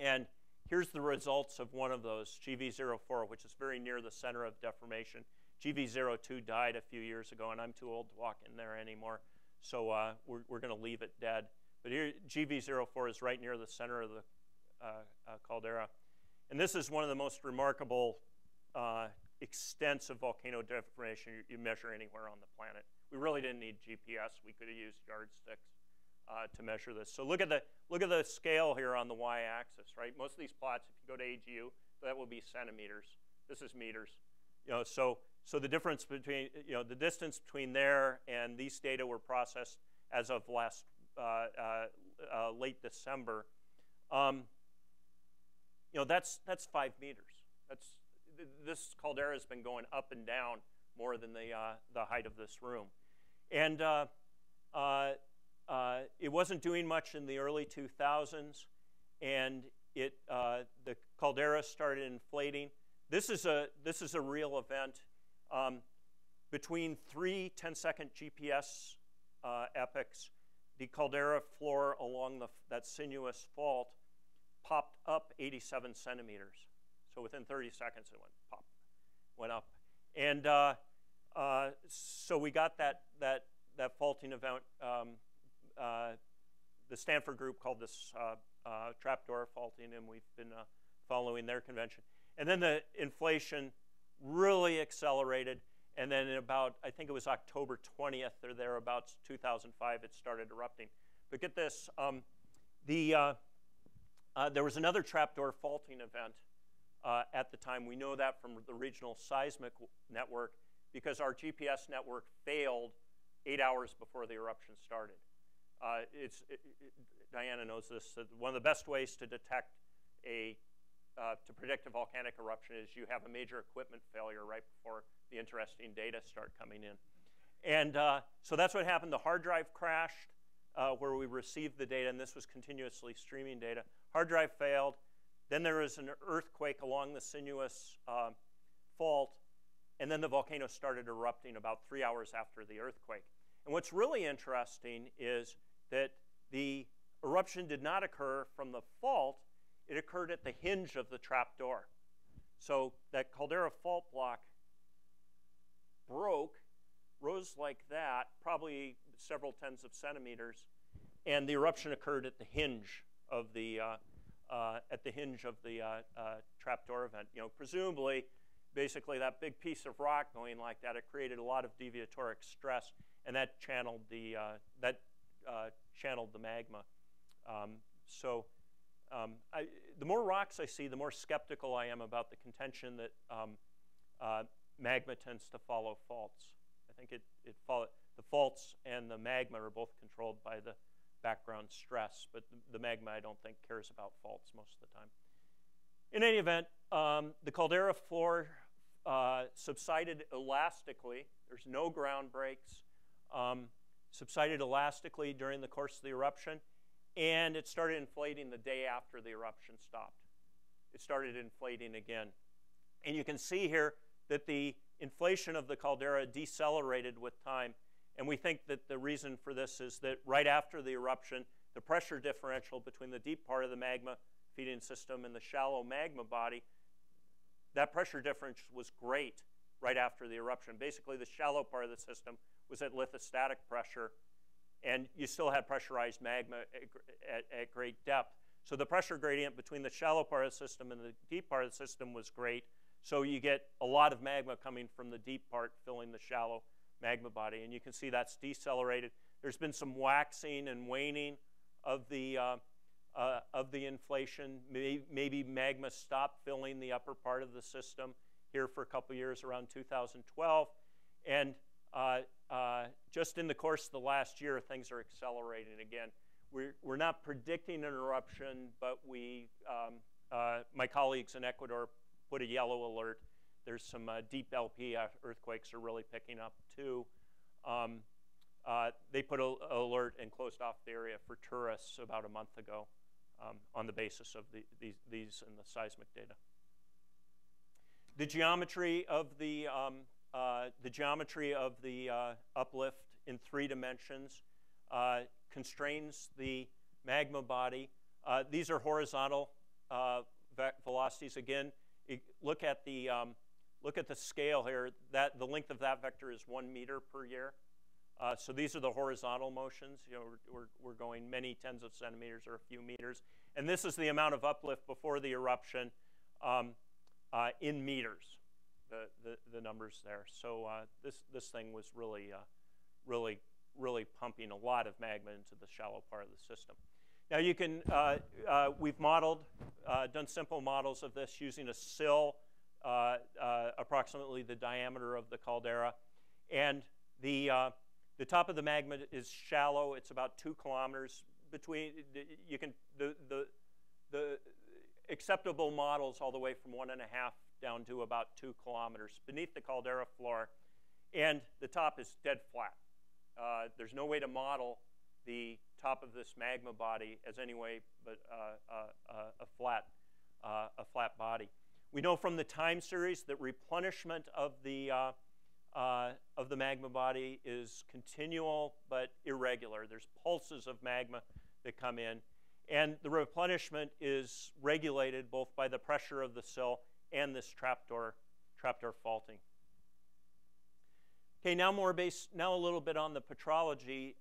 [SPEAKER 2] And here's the results of one of those, GV04, which is very near the center of deformation. GV02 died a few years ago, and I'm too old to walk in there anymore, so we're going to leave it dead. But here, GV04 is right near the center of the caldera. And this is one of the most remarkable extensive volcano deformation you measure anywhere on the planet. We really didn't need GPS. We could have used yardsticks to measure this. So look at the scale here on the y-axis, right? Most of these plots, if you go to AGU, that will be centimeters. This is meters. You know, so the difference between, you know, the distance between there and these data were processed as of last late December. You know, that's 5 meters. This caldera has been going up and down more than the height of this room, and it wasn't doing much in the early 2000s, and the caldera started inflating. This is a real event. Between 3 10-second GPS epochs, the caldera floor along that sinuous fault popped up 87 centimeters. So within 30 seconds, it went up, and so we got that faulting event. The Stanford group called this trapdoor faulting, and we've been following their convention. And then the inflation really accelerated, and then in about, I think it was October 20th or thereabouts, 2005, it started erupting. But get this, there was another trapdoor faulting event at the time. We know that from the regional seismic network because our GPS network failed 8 hours before the eruption started. Diana knows this. One of the best ways to detect to predict a volcanic eruption is you have a major equipment failure right before the interesting data start coming in. And so that's what happened. The hard drive crashed where we received the data, and this was continuously streaming data. Hard drive failed. Then there was an earthquake along the sinuous fault, and then the volcano started erupting about 3 hours after the earthquake. And what's really interesting is that the eruption did not occur from the fault. It occurred at the hinge of the trapdoor. So that caldera fault block broke, rose like that, probably several tens of centimeters, and the eruption occurred at the hinge of the trapdoor event. You know, presumably, basically that big piece of rock going like that, it created a lot of deviatoric stress, and that channeled the magma. The more rocks I see, the more skeptical I am about the contention that magma tends to follow faults. I think the faults and the magma are both controlled by the background stress, but the magma I don't think cares about faults most of the time. In any event, the caldera floor subsided elastically. There's no ground breaks. Subsided elastically during the course of the eruption, and it started inflating the day after the eruption stopped. It started inflating again. And you can see here that the inflation of the caldera decelerated with time, and we think that the reason for this is that right after the eruption, the pressure differential between the deep part of the magma feeding system and the shallow magma body, that pressure difference was great right after the eruption. Basically, the shallow part of the system was at lithostatic pressure, and you still had pressurized magma at great depth. So the pressure gradient between the shallow part of the system and the deep part of the system was great. So you get a lot of magma coming from the deep part filling the shallow magma body, and you can see that's decelerated. There's been some waxing and waning of the inflation. Maybe magma stopped filling the upper part of the system here for a couple years around 2012, and just in the course of the last year, things are accelerating again. We're not predicting an eruption, but my colleagues in Ecuador put a yellow alert. There's some deep LP earthquakes are really picking up too. They put an alert and closed off the area for tourists about a month ago on the basis of these and the seismic data. The geometry of the the geometry of the uplift in 3 dimensions constrains the magma body. These are horizontal velocities. Again, look at the scale here. That the length of that vector is 1 meter per year. So these are the horizontal motions. You know, we're going many tens of centimeters or a few meters. And this is the amount of uplift before the eruption in meters. The numbers there. So this thing was really pumping a lot of magma into the shallow part of the system. Now you can we've modeled, done simple models of this using a sill approximately the diameter of the caldera, and the top of the magma is shallow. It's about 2 kilometers between. You can the acceptable models all the way from 1.5 down to about 2 kilometers beneath the caldera floor, and the top is dead flat. There's no way to model the top of this magma body as any way but a flat body. We know from the time series that replenishment of the magma body is continual but irregular. There's pulses of magma that come in, and the replenishment is regulated both by the pressure of the sill and this trapdoor faulting. Okay, now a little bit on the petrology.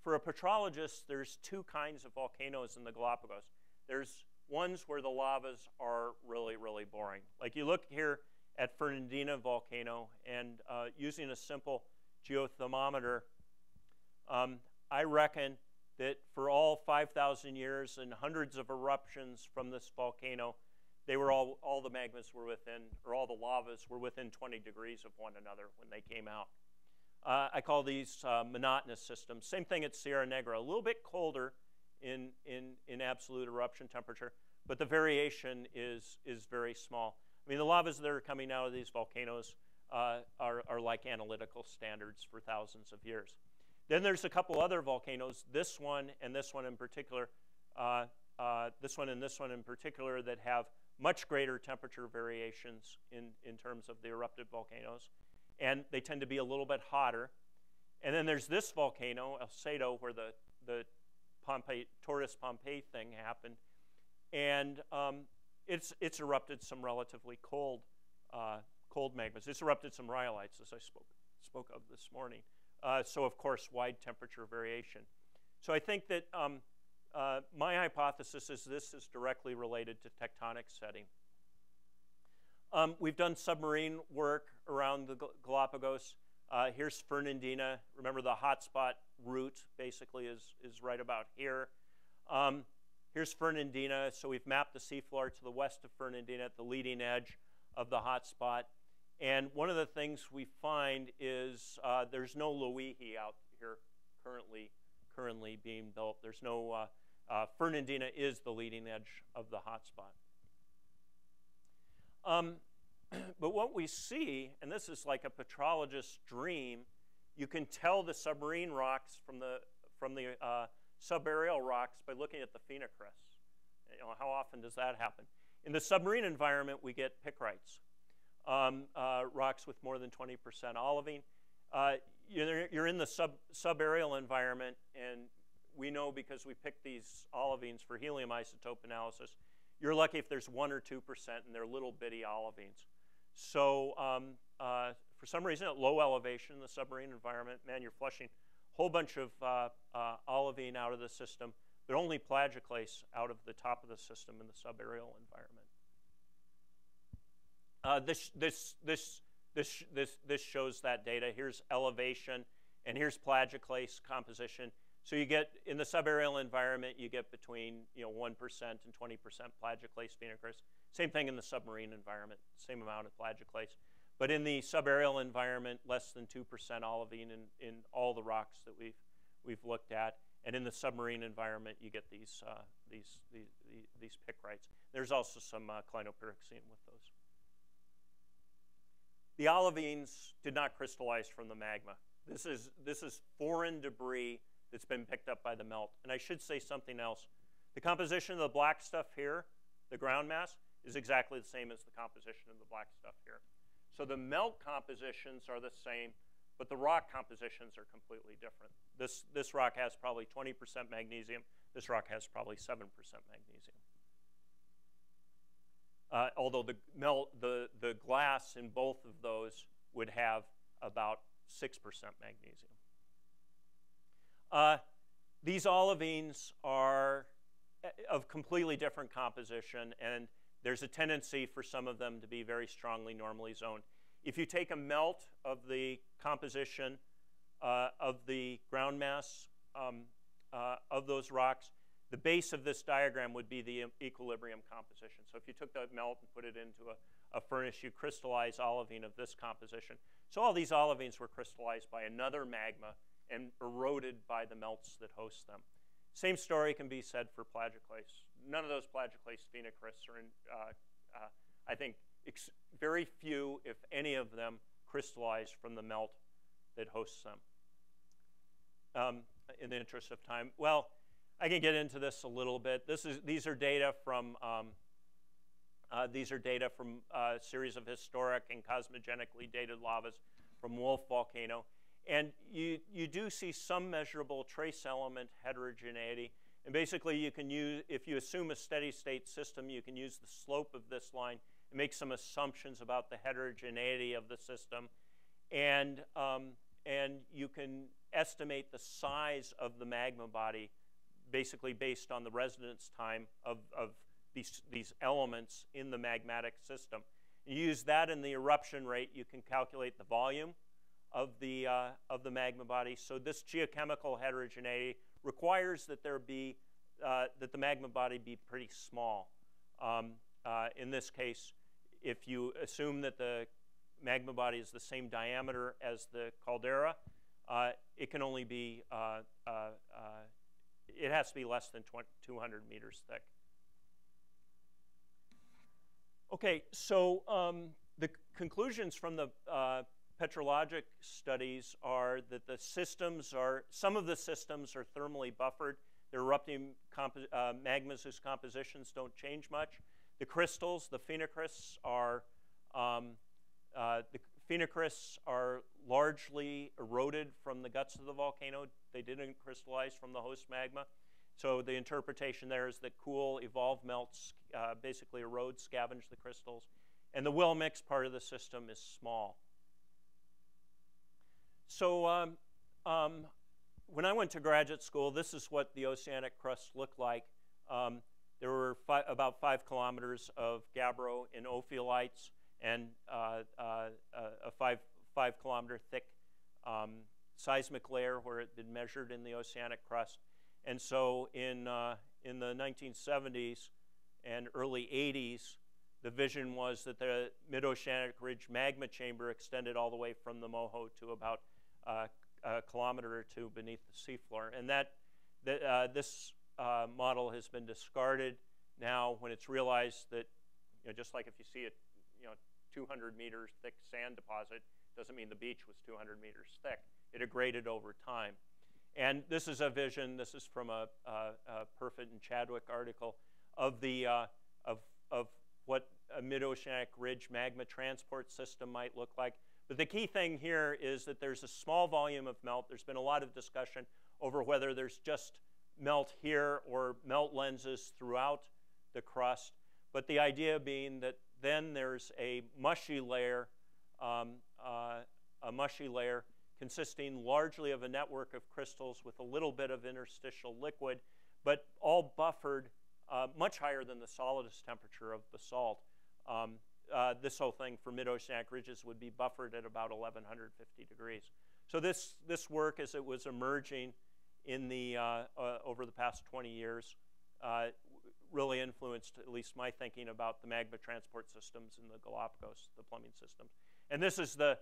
[SPEAKER 2] For a petrologist, there's 2 kinds of volcanoes in the Galapagos. There's ones where the lavas are really boring. Like you look here at Fernandina volcano, and using a simple geothermometer, I reckon that for all 5,000 years and hundreds of eruptions from this volcano, they were all the magmas were within, or all the lavas were within 20 degrees of one another when they came out. I call these monotonous systems. Same thing at Sierra Negra, a little bit colder in absolute eruption temperature, but the variation is very small. I mean, the lavas that are coming out of these volcanoes are like analytical standards for thousands of years. Then there's a couple other volcanoes, this one and this one in particular, this one and this one in particular, that have much greater temperature variations in terms of the erupted volcanoes, and they tend to be a little bit hotter. And then there's this volcano, El Cedo, where the Torres Pompeii thing happened, and it's erupted some relatively cold magmas. It's erupted some rhyolites, as I spoke of this morning. So of course, wide temperature variation. So I think that my hypothesis is this is directly related to tectonic setting. We've done submarine work around the Galapagos. Here's Fernandina. Remember, the hotspot route basically is right about here. Here's Fernandina. So we've mapped the seafloor to the west of Fernandina at the leading edge of the hotspot. And one of the things we find is there's no Loihi out here currently being built. There's no Fernandina is the leading edge of the hotspot. But what we see, and this is like a petrologist's dream, you can tell the submarine rocks from the subaerial rocks by looking at the phenocrysts. You know, how often does that happen? In the submarine environment, we get picrites, rocks with more than 20% olivine. You're in the subaerial environment, and we know because we picked these olivines for helium isotope analysis, you're lucky if there's 1 or 2%, and they're little bitty olivines. So for some reason, at low elevation in the submarine environment, man, you're flushing a whole bunch of olivine out of the system, but only plagioclase out of the top of the system in the subaerial environment. This shows that data. Here's elevation, and here's plagioclase composition. So you get, in the subaerial environment, you get between 1% and 20% plagioclase phenocryst. Same thing in the submarine environment, same amount of plagioclase. But in the subaerial environment, less than 2% olivine in all the rocks that we've looked at. And in the submarine environment, you get these picrites. There's also some clinopyroxene with those. The olivines did not crystallize from the magma. This is foreign debris that's been picked up by the melt. And I should say something else. The composition of the black stuff here, the ground mass, is exactly the same as the composition of the black stuff here. So the melt compositions are the same, but the rock compositions are completely different. This rock has probably 20% magnesium. This rock has probably 7% magnesium. Although the glass in both of those would have about 6% magnesium. These olivines are of completely different composition, and there's a tendency for some of them to be very strongly normally zoned. If you take a melt of the composition of the ground mass of those rocks, the base of this diagram would be the equilibrium composition. So if you took that melt and put it into a furnace, you crystallize olivine of this composition. So all these olivines were crystallized by another magma and eroded by the melts that host them. Same story can be said for plagioclase. None of those plagioclase phenocrysts are in, I think, very few, if any of them, crystallize from the melt that hosts them. In the interest of time, well, I can get into this a little bit. These are data from a series of historic and cosmogenically dated lavas from Wolf Volcano. And you do see some measurable trace element heterogeneity. And basically, you can use, if you assume a steady state system, you can use the slope of this line and make some assumptions about the heterogeneity of the system. And you can estimate the size of the magma body basically based on the residence time of these elements in the magmatic system. You use that in the eruption rate, you can calculate the volume of the magma body. So this geochemical heterogeneity requires that that the magma body be pretty small. In this case, if you assume that the magma body is the same diameter as the caldera, it can only be, it has to be less than 200 meters thick. Okay, so the conclusions from the petrologic studies are that some of the systems are thermally buffered. They're erupting magmas whose compositions don't change much. The crystals, the phenocrysts, are largely eroded from the guts of the volcano. They didn't crystallize from the host magma. So the interpretation there is that cool, evolved melts basically erode, scavenge the crystals. And the will mix part of the system is small. So when I went to graduate school, this is what the oceanic crust looked like. There were about 5 kilometers of gabbro in ophiolites and a 5 kilometer thick seismic layer where it had been measured in the oceanic crust. And so in the 1970s and early 80s, the vision was that the mid-oceanic ridge magma chamber extended all the way from the Moho to about a kilometer or 2 beneath the seafloor. And this model has been discarded now when it's realized that, just like if you see a 200 meters thick sand deposit, doesn't mean the beach was 200 meters thick. It degraded over time. And this is a vision. This is from a Perfit and Chadwick article of what a mid-oceanic ridge magma transport system might look like. But the key thing here is that there's a small volume of melt. There's been a lot of discussion over whether there's just melt here or melt lenses throughout the crust. But the idea being that then there's a mushy layer consisting largely of a network of crystals with a little bit of interstitial liquid, but all buffered much higher than the solidus temperature of basalt. This whole thing for mid-oceanic ridges would be buffered at about 1150 degrees. So this work, as it was emerging in the over the past 20 years, really influenced at least my thinking about the magma transport systems in the Galapagos, the plumbing systems. And this is the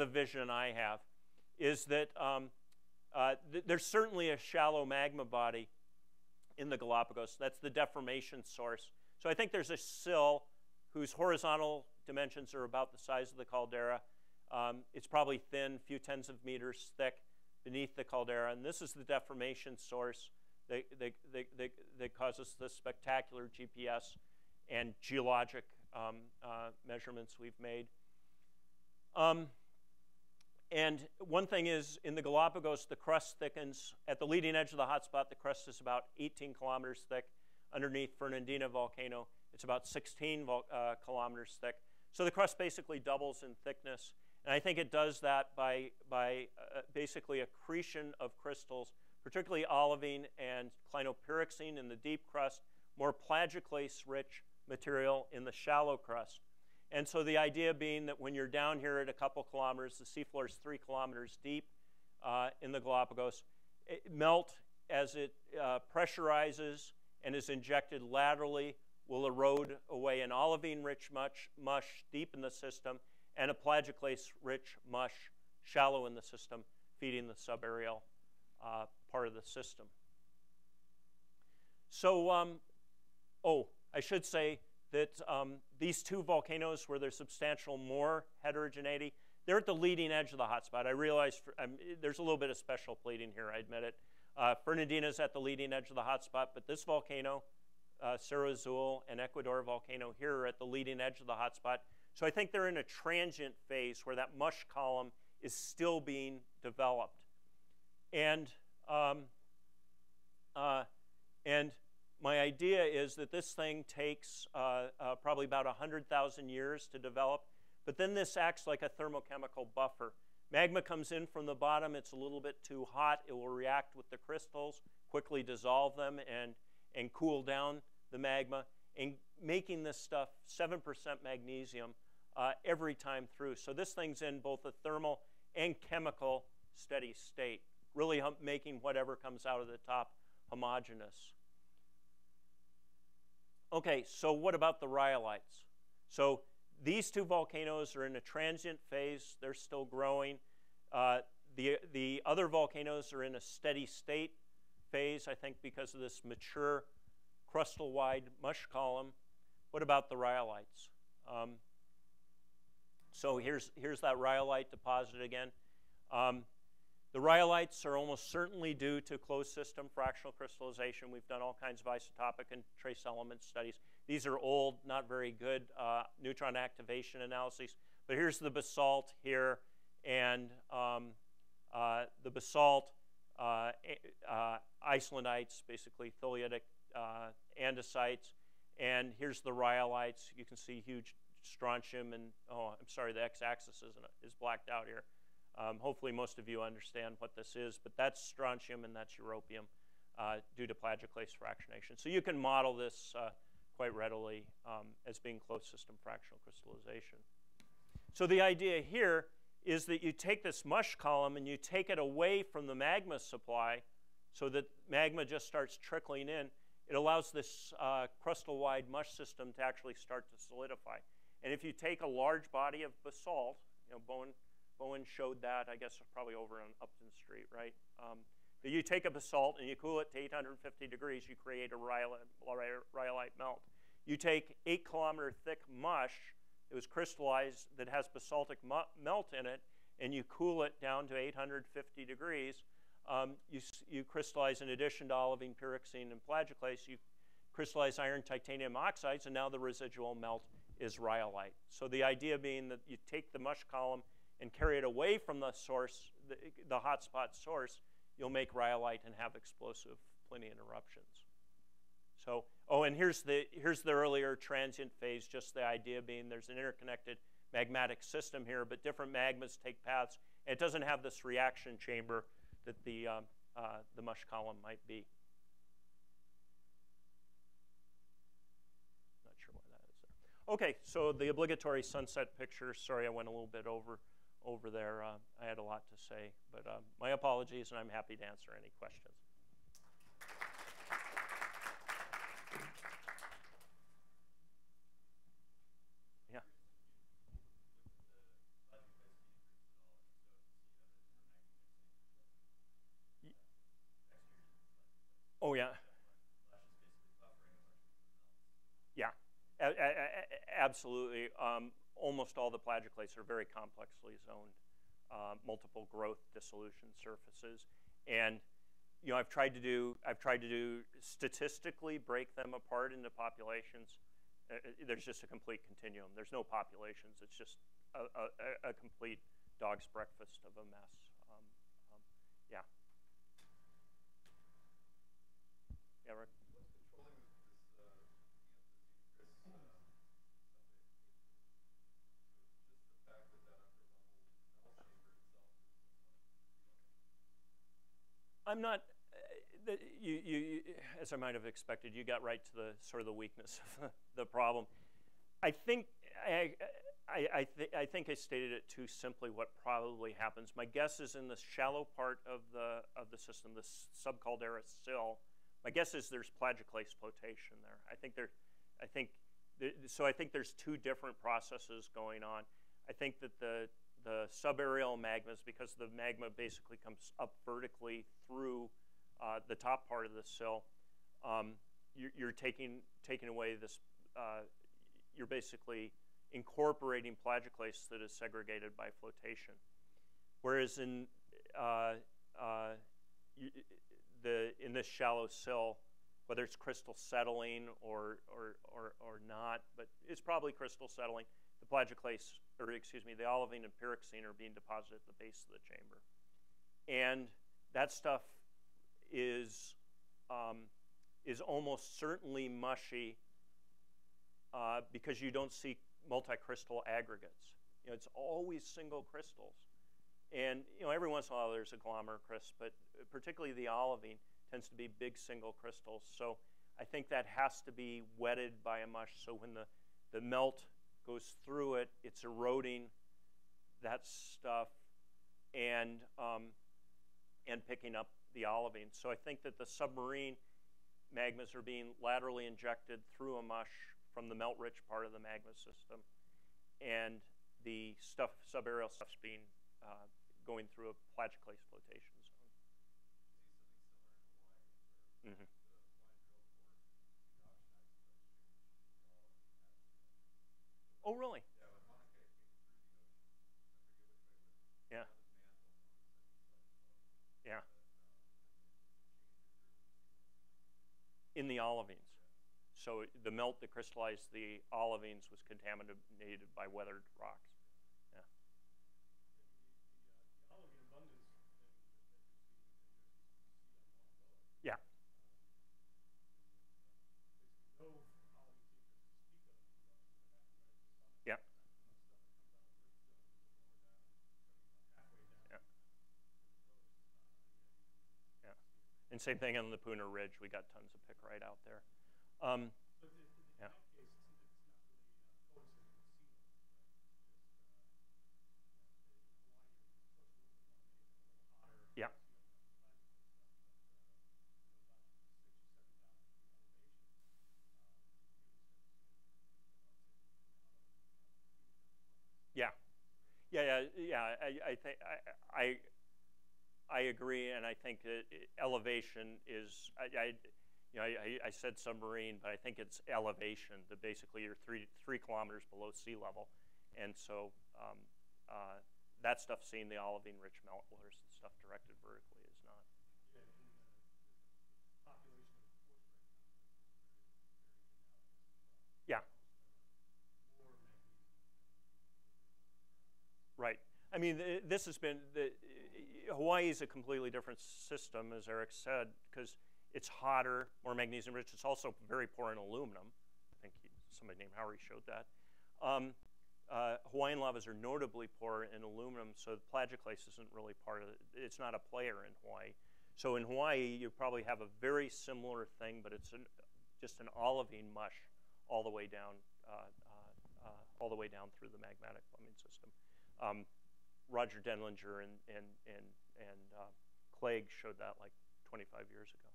[SPEAKER 2] vision I have, is that there's certainly a shallow magma body in the Galapagos. That's the deformation source. So I think there's a sill whose horizontal dimensions are about the size of the caldera. It's probably thin, a few tens of meters thick beneath the caldera. And this is the deformation source that causes the spectacular GPS and geologic measurements we've made. And one thing is, in the Galapagos, the crust thickens. At the leading edge of the hotspot, the crust is about 18 kilometers thick. Underneath Fernandina volcano, it's about 16 kilometers thick. So the crust basically doubles in thickness. And I think it does that by basically accretion of crystals, particularly olivine and clinopyroxene in the deep crust, more plagioclase-rich material in the shallow crust. And so the idea being that when you're down here at a couple kilometers, the seafloor is 3 kilometers deep in the Galapagos, melt as it pressurizes and is injected laterally will erode away an olivine-rich mush deep in the system and a plagioclase-rich mush shallow in the system, feeding the subaerial part of the system. So, I should say that these two volcanoes where there's substantial more heterogeneity, they're at the leading edge of the hotspot. I realize there's a little bit of special plating here, I admit it. Fernandina's at the leading edge of the hotspot, but this volcano, Cerro Azul and Ecuador volcano here are at the leading edge of the hotspot. So I think they're in a transient phase where that mush column is still being developed. And my idea is that this thing takes probably about 100,000 years to develop, but then this acts like a thermochemical buffer. Magma comes in from the bottom, it's a little bit too hot, it will react with the crystals, quickly dissolve them and cool down the magma, and making this stuff 7% magnesium every time through. So this thing's in both a thermal and chemical steady state, really making whatever comes out of the top homogeneous. Okay, so what about the rhyolites? So these two volcanoes are in a transient phase. They're still growing. The other volcanoes are in a steady state phase, I think, because of this mature crustal-wide mush column. What about the rhyolites? So here's that rhyolite deposit again. The rhyolites are almost certainly due to closed system fractional crystallization. We've done all kinds of isotopic and trace element studies. These are old, not very good neutron activation analyses. But here's the basalt here, and the basalt icelandites, basically tholeiitic andesites. And here's the rhyolites. You can see huge strontium, and I'm sorry, the x-axis is blacked out here. Hopefully most of you understand what this is, but that's strontium and that's europium due to plagioclase fractionation. So you can model this quite readily as being closed system fractional crystallization. So the idea here is that you take this mush column and you take it away from the magma supply so that magma just starts trickling in. It allows this crustal-wide mush system to actually start to solidify. And if you take a large body of basalt, you know, Bowen showed that, I guess, probably over on Upton Street, right? You take a basalt and you cool it to 850 degrees, you create a rhyolite melt. You take 8-kilometer thick mush that was crystallized that has basaltic melt in it, and you cool it down to 850 degrees. You crystallize, in addition to olivine, pyroxene, and plagioclase, you crystallize iron titanium oxides, and now the residual melt is rhyolite. So the idea being that you take the mush column and carry it away from the source, the hotspot source, you'll make rhyolite and have explosive Plinian eruptions. So, and here's the earlier transient phase, just the idea being there's an interconnected magmatic system here, but different magmas take paths, and it doesn't have this reaction chamber that the mush column might be. Not sure why that is there. Okay, so the obligatory sunset picture. Sorry, I went a little bit over there. I had a lot to say, but my apologies, and I'm happy to answer any questions. Yeah. Oh, yeah. Yeah, absolutely. Almost all the plagioclases are very complexly zoned, multiple growth dissolution surfaces, and you know I've tried to do statistically break them apart into populations. There's just a complete continuum. There's no populations. It's just a complete dog's breakfast of a mess. Yeah. Yeah, Rick?
[SPEAKER 3] What's controlling this Chris just the fact that underlevel melt chamber itself is
[SPEAKER 2] I'm not. As I might have expected, you got right to the sort of the weakness of the problem. I think I think I stated it too simply. What probably happens? My guess is in the shallow part of the system, the subcaldera sill. My guess is there's plagioclase flotation there. I think there's two different processes going on. I think that the subaerial magmas, because the magma basically comes up vertically through the top part of the sill, you're taking away this. You're basically incorporating plagioclase that is segregated by flotation. Whereas in this shallow sill, whether it's crystal settling or not, but it's probably crystal settling, the plagioclase, or excuse me, the olivine and pyroxene are being deposited at the base of the chamber. And that stuff is almost certainly mushy because you don't see multicrystal aggregates. You know, it's always single crystals. And you know, every once in a while there's a glomerocrystal, but particularly the olivine tends to be big single crystals. So I think that has to be wetted by a mush. So when the melt goes through it, it's eroding that stuff and picking up the olivine. So I think that the submarine magmas are being laterally injected through a mush from the melt-rich part of the magma system, and the subaerial stuff's being going through a plagioclase flotation zone.
[SPEAKER 3] something similar in Hawaii, where
[SPEAKER 2] Mm-hmm.
[SPEAKER 3] the Hawaiian drill core, the oxidized
[SPEAKER 2] Oh, really?
[SPEAKER 3] Yeah, when Mauna Kea came through the ocean, I forget which way, but
[SPEAKER 2] Yeah.
[SPEAKER 3] the mantle,
[SPEAKER 2] Yeah.
[SPEAKER 3] and
[SPEAKER 2] In the olivines. So the melt that crystallized the olivines was contaminated by weathered rocks. Yeah.
[SPEAKER 4] The olivine abundance thing that
[SPEAKER 2] Yeah.
[SPEAKER 4] basically no olivine features to speak of in the eruption that happened right at the summit.
[SPEAKER 2] Yeah.
[SPEAKER 4] Stuff that comes out of the rift zone is lower down, starting about halfway down
[SPEAKER 2] Yeah.
[SPEAKER 4] to the coast.
[SPEAKER 2] Yeah. And same thing on the Puna Ridge. We got tons of pick right out there.
[SPEAKER 4] But in
[SPEAKER 2] Yeah.
[SPEAKER 4] that case, it's not really coincident with sea level, right? It's just in Hawaii, you're close to a little bit more, maybe a little hotter.
[SPEAKER 2] Yeah.
[SPEAKER 4] So you don't have the plagioclase stuff, but about 6,000 or 7,000 feet elevation.
[SPEAKER 2] Yeah. I think I agree, and I think elevation is I said submarine, but I think it's elevation. That basically you're 3 kilometers below sea level, and so that stuff, seeing the olivine-rich meltwaters and stuff directed vertically is not.
[SPEAKER 4] Yeah, and the population of the force right now is very
[SPEAKER 2] Yeah.
[SPEAKER 4] analogous as well. More magnesium.
[SPEAKER 2] Right. I mean, this has been Hawaii is a completely different system, as Eric said, because it's hotter, more magnesium rich. It's also very poor in aluminum. I think somebody named Howry showed that. Hawaiian lavas are notably poor in aluminum, so the plagioclase isn't really part of it. It's not a player in Hawaii. So in Hawaii, you probably have a very similar thing, but it's just an olivine mush all the way down, through the magmatic plumbing system. Roger Denlinger and Clegg showed that like 25 years ago.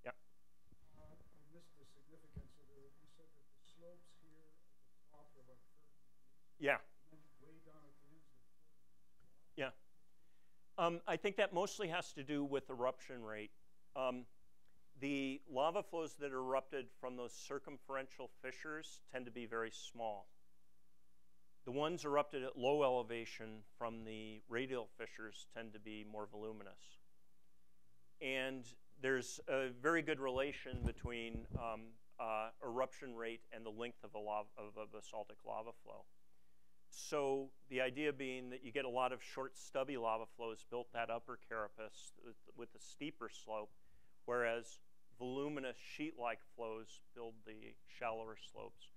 [SPEAKER 2] Yeah.
[SPEAKER 5] I missed the significance of it. You said that the slopes here at the top are like 30 degrees.
[SPEAKER 2] Yeah.
[SPEAKER 5] And then way down at the ends they're 40 degrees.
[SPEAKER 2] Yeah. I think that mostly has to do with eruption rate. The lava flows that erupted from those circumferential fissures tend to be very small. The ones erupted at low elevation from the radial fissures tend to be more voluminous. And there's a very good relation between eruption rate and the length of a basaltic lava flow. So the idea being that you get a lot of short, stubby lava flows built that upper carapace with a steeper slope, whereas voluminous sheet-like flows build the shallower slopes.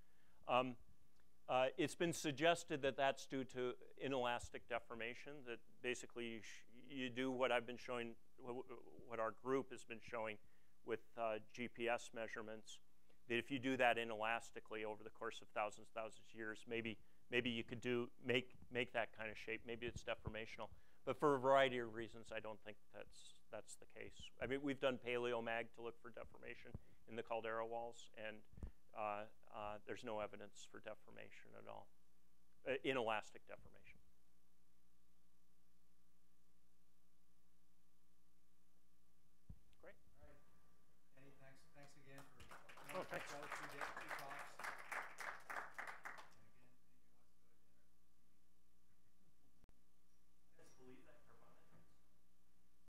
[SPEAKER 2] It's been suggested that that's due to inelastic deformation, that basically you do what I've been showing, what our group has been showing with GPS measurements, that if you do that inelastically over the course of thousands of years, maybe you could make that kind of shape. Maybe it's deformational. But for a variety of reasons, I don't think that's the case. I mean, we've done paleomag to look for deformation in the caldera walls, and there's no evidence for deformation at all, inelastic deformation.